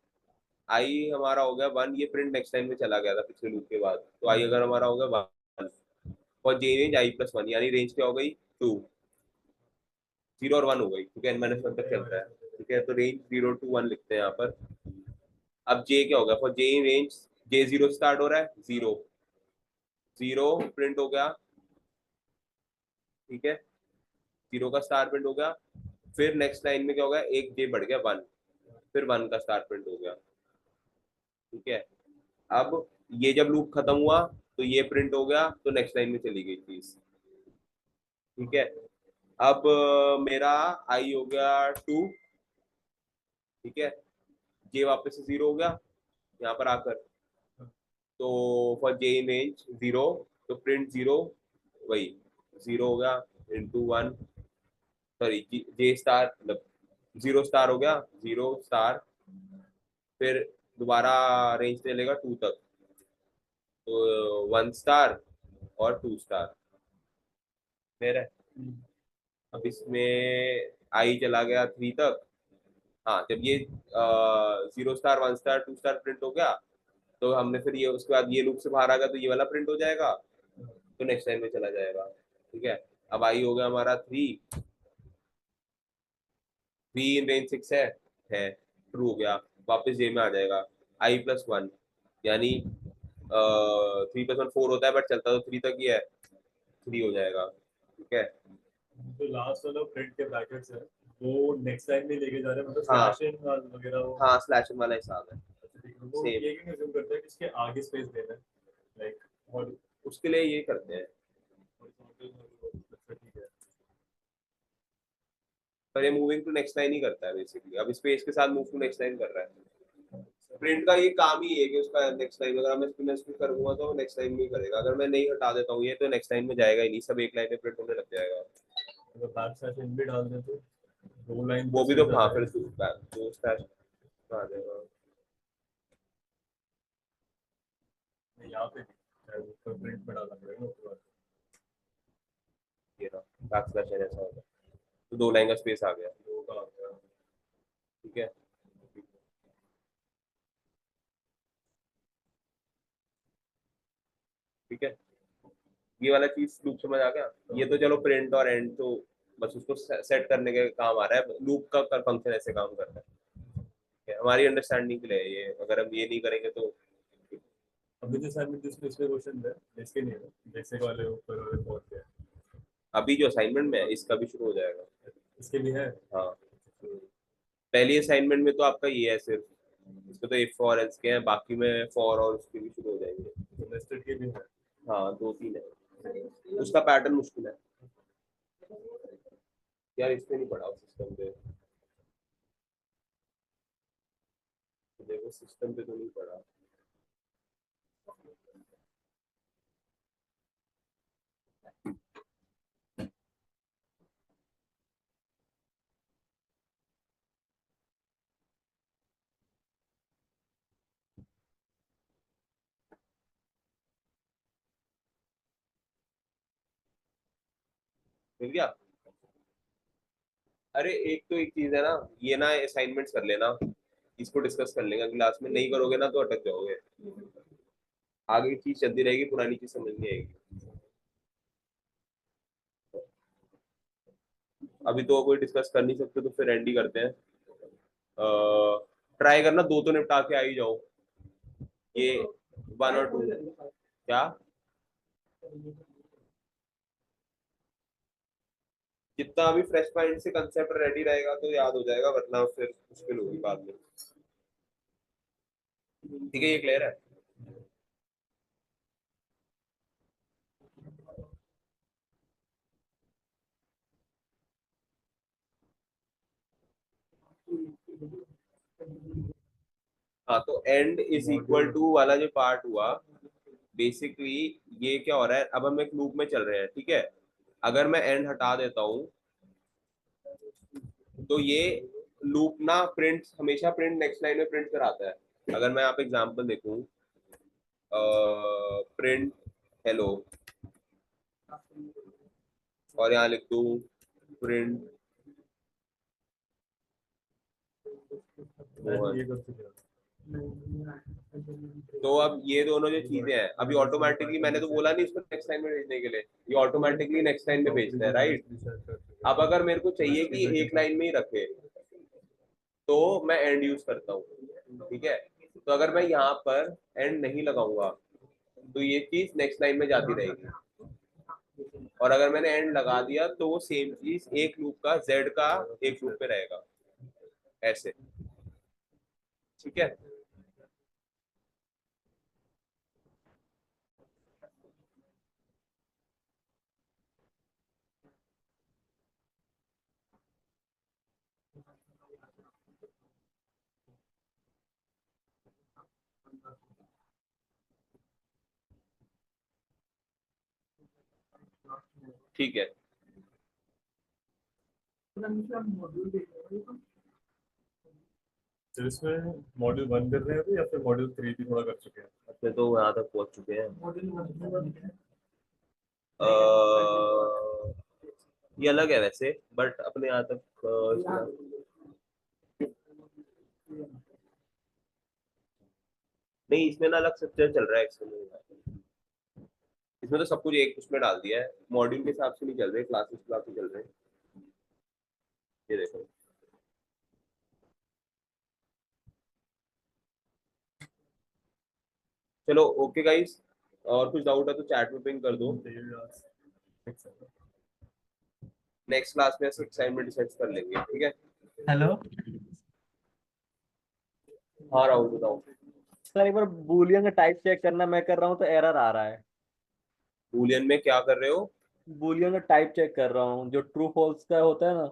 आई हमारा हो गया 1, ये प्रिंट नेक्स्ट टाइम में चला गया था पिछले लूप के बाद, तो आई अगर हमारा हो गया 1 और जे रेंज I+1, यानी रेंज क्या हो गई 2, 0 और 1 हो गई, क्योंकि n-1 तक चलता है। ठीक है, तो रेंज 0 to 1 लिखते हैं यहाँ पर। अब जे क्या होगा, for J in range, J 0 start हो रहा है, 0 0 प्रिंट हो गया। ठीक है, 0 का स्टार प्रिंट हो गया, फिर नेक्स्ट लाइन में क्या हो गया, एक जे बढ़ गया 1, फिर 1 का स्टार प्रिंट हो गया। ठीक है, अब ये जब लूप खत्म हुआ तो ये प्रिंट हो गया, तो नेक्स्ट लाइन में चली गई चीज। ठीक है, अब मेरा आई हो गया 2। ठीक है, जे वापस से 0 हो गया यहाँ पर आकर, तो फॉर जे इन रेंज 0, तो प्रिंट 0, वही 0 हो गया इंटू 1, सॉरी जे स्टार, मतलब 0 स्टार हो गया, 0 स्टार, फिर दोबारा रेंज चलेगा 2 तक, तो 1 स्टार और 2 स्टार मेरा। अब इसमें आई चला गया 3 तक। हाँ, जब ये 0 स्टार 1 स्टार 2 स्टार प्रिंट हो गया, तो हमने फिर ये उसके बाद ये लूप से बाहर आ गया, तो ये वाला प्रिंट हो जाएगा, तो नेक्स्ट टाइम में चला जाएगा। ठीक है, अब आई हो गया हमारा 3, 3 इन रेंज 6 है ट्रू हो गया, वापस जे में आ जाएगा I+1, यानी 3+1 4 होता है, बट चलता तो 3 तक ही है, 3 हो जाएगा। ठीक है, जो लास्ट वाला प्रिंट के ब्रैकेट्स है वो नेक्स्ट लाइन में लेके जा रहे हैं, मतलब हाँ स्लैश इन वगैरह वो। हाँ, स्लैश वाला हिसाब है अच्छा, ठीक है, वो सेम, ये क्यों assume करते हैं कि इसके आगे स्पेस देना है, लाइक और उसके लिए ये करते हैं। अच्छा, ठीक है। पर ये मूविंग टू नेक्स्ट लाइन ही करता है बेसिकली, अब स्पेस के साथ मूव टू नेक्स्ट लाइन कर रहा है। प्रिंट का ये काम ही है कि उसका नेक्स्ट टाइम अगर मैं इसको करूंगा तो नेक्स्ट टाइम में करेगा, अगर मैं नहीं हटा देता हूँ ये तो नेक्स्ट टाइम में जाएगा ही नहीं, सब एक लाइन में प्रिंट होने लग जाएगा। अगर बैक स्लैश इन भी डाल दे तो 2 लाइन वो भी तो हाँ फिर दो स्लैश आ जाएगा। यहाँ पे प्रिंट में डालना पड़ेगा उसके बाद। ये ना बैक स्लैश ऐसा होगा तो 2 लाइन का स्पेस आ गया, दो का आ गया। ठीक है। ठीक है, ये वाला चीज लूप समझ आ गया। ये तो चलो प्रिंट और एंड तो बस उसको सेट करने के काम आ रहा है, लूप का फंक्शन ऐसे काम करता है। ठीक है, हमारी अंडरस्टैंडिंग के लिए है ये, अगर हम ये नहीं करेंगे तो अभी जो असाइनमेंट जिसमें इसमें क्वेश्चन है इसके नहीं है, बेसिक वाले ऊपर वाले बहुत है। अभी जो असाइनमेंट में है इसका भी शुरू हो जाएगा। इसके भी है। हाँ, पहली असाइनमेंट में तो आपका ये है सिर्फ, इसमें तो इफ और एल्स के हैं, बाकी में फॉर और उसके भी शुरू हो जाएंगे। नेस्टेड के भी है। हाँ 2-3 है, उसका पैटर्न मुश्किल है यार, इस पे नहीं पढ़ा सिस्टम पे, देखो सिस्टम पे तो नहीं पढ़ा। मिल गया। अरे एक चीज है ना, ये ना असाइनमेंट्स कर लेना, इसको डिस्कस कर लेंगे क्लास में, नहीं करोगे ना तो अटक जाओगे, आगे की चीज चलती रहेगी, पुरानी चीज समझ नहीं आएगी। अभी तो कोई डिस्कस कर नहीं सकते तो फिर एंड ही करते हैं। ट्राई करना दो तो निपटा के आ ही जाओ, ये 1 और 2 क्या, जितना अभी फ्रेश माइंड से कंसेप्ट रेडी रहेगा तो याद हो जाएगा, वरना फिर मुश्किल होगी बाद में। ठीक है, ये क्लियर है। हाँ, तो एंड इज इक्वल टू वाला जो पार्ट हुआ, बेसिकली ये क्या हो रहा है, अब हम एक लूप में चल रहे हैं, ठीक है। अगर मैं एंड हटा देता हूँ तो ये लूप ना प्रिंट हमेशा प्रिंट नेक्स्ट लाइन में प्रिंट कराता है। अगर मैं यहाँ पे एग्जांपल देखूं, प्रिंट हेलो और यहाँ लिख दूं प्रिंट मोहन, ये कर चुके हैं। तो अब ये दोनों जो चीजें हैं अभी ऑटोमेटिकली, मैंने तो बोला नहीं इसको नेक्स्ट लाइन में भेजने के लिए, ये ऑटोमेटिकली नेक्स्ट लाइन में भेजता है, राइट। अब अगर मेरे को चाहिए कि एक लाइन में ही रखे तो मैं एंड यूज करता हूँ, ठीक है। तो अगर मैं यहाँ पर एंड नहीं लगाऊंगा तो ये चीज नेक्स्ट लाइन में जाती रहेगी, और अगर मैंने एंड लगा दिया तो वो सेम चीज एक लूप का जेड का एक लूप में रहेगा, ऐसे। ठीक है, ठीक है। तो इसमें मॉड्यूल 1 कर रहे हैं अभी या फिर मॉड्यूल 3 भी थोड़ा कर चुके हैं? अपने तो यहाँ तक पहुंच चुके हैं। ये अलग है वैसे, बट अपने यहाँ तक नहीं, इसमें ना अलग स्ट्रक्चर चल रहा है इसमें तो सब कुछ एक उसमें डाल दिया है, मॉड्यूल के हिसाब से नहीं चल रहे, क्लासेस क्लासेस चल रहे हैं। ये देखो, चलो ओके गाइस, और कुछ डाउट है तो चैट में पिंग कर दो, नेक्स्ट क्लास में असाइनमेंट डिस्कस कर लेंगे, ठीक है। हेलो हाँ राहुल बताओ। सर, एक बार बूलियन का टाइप चेक करना, मैं कर रहा हूँ तो एरर आ रहा है। बूलियन में क्या कर रहे हो? बूलियन का टाइप चेक कर रहा हूँ, जो ट्रू फॉल्स का होता है ना,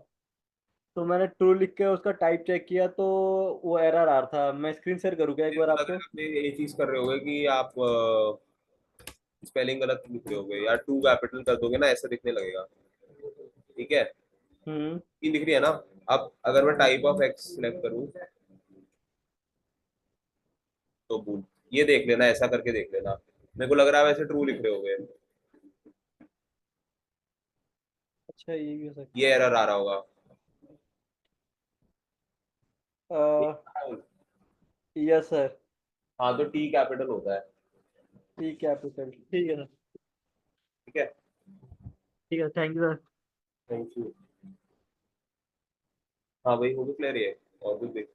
तो मैंने ट्रू लिख के उसका टाइप चेक किया तो वो एरर आ रहा था। मैं स्क्रीन शेयर करूँ क्या एक बार अगर आपको? आप ये चीज कर रहे होगे कि आप स्पेलिंग गलत लिख रहे होगे या टू कैपिटल कर दोगे ना, ऐसा दिखने लगेगा। ठीक है, हम्म। ये दिख रही है ना। अब अगर मैं टाइप ऑफ एक्स सिलेक्ट करूं तो भूल, ये देख लेना, ऐसा करके देख लेना। मेरे को लग रहा है वैसे ट्रू लिख रहे होगे, अच्छा ये भी हो सकता ये एरर आ रहा होगा। है। Yes sir. हाँ, तो टी कैपिटल होता है। ठीक है कैपिटल, ठीक है सर। ठीक है, ठीक है, thank you sir. Thank you. हाँ भाई, वो भी क्लियर है और कुछ देख।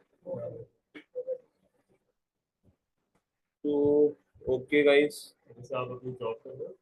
तो ओके गाइस, जैसे आप अपनी जॉब कर रहे हो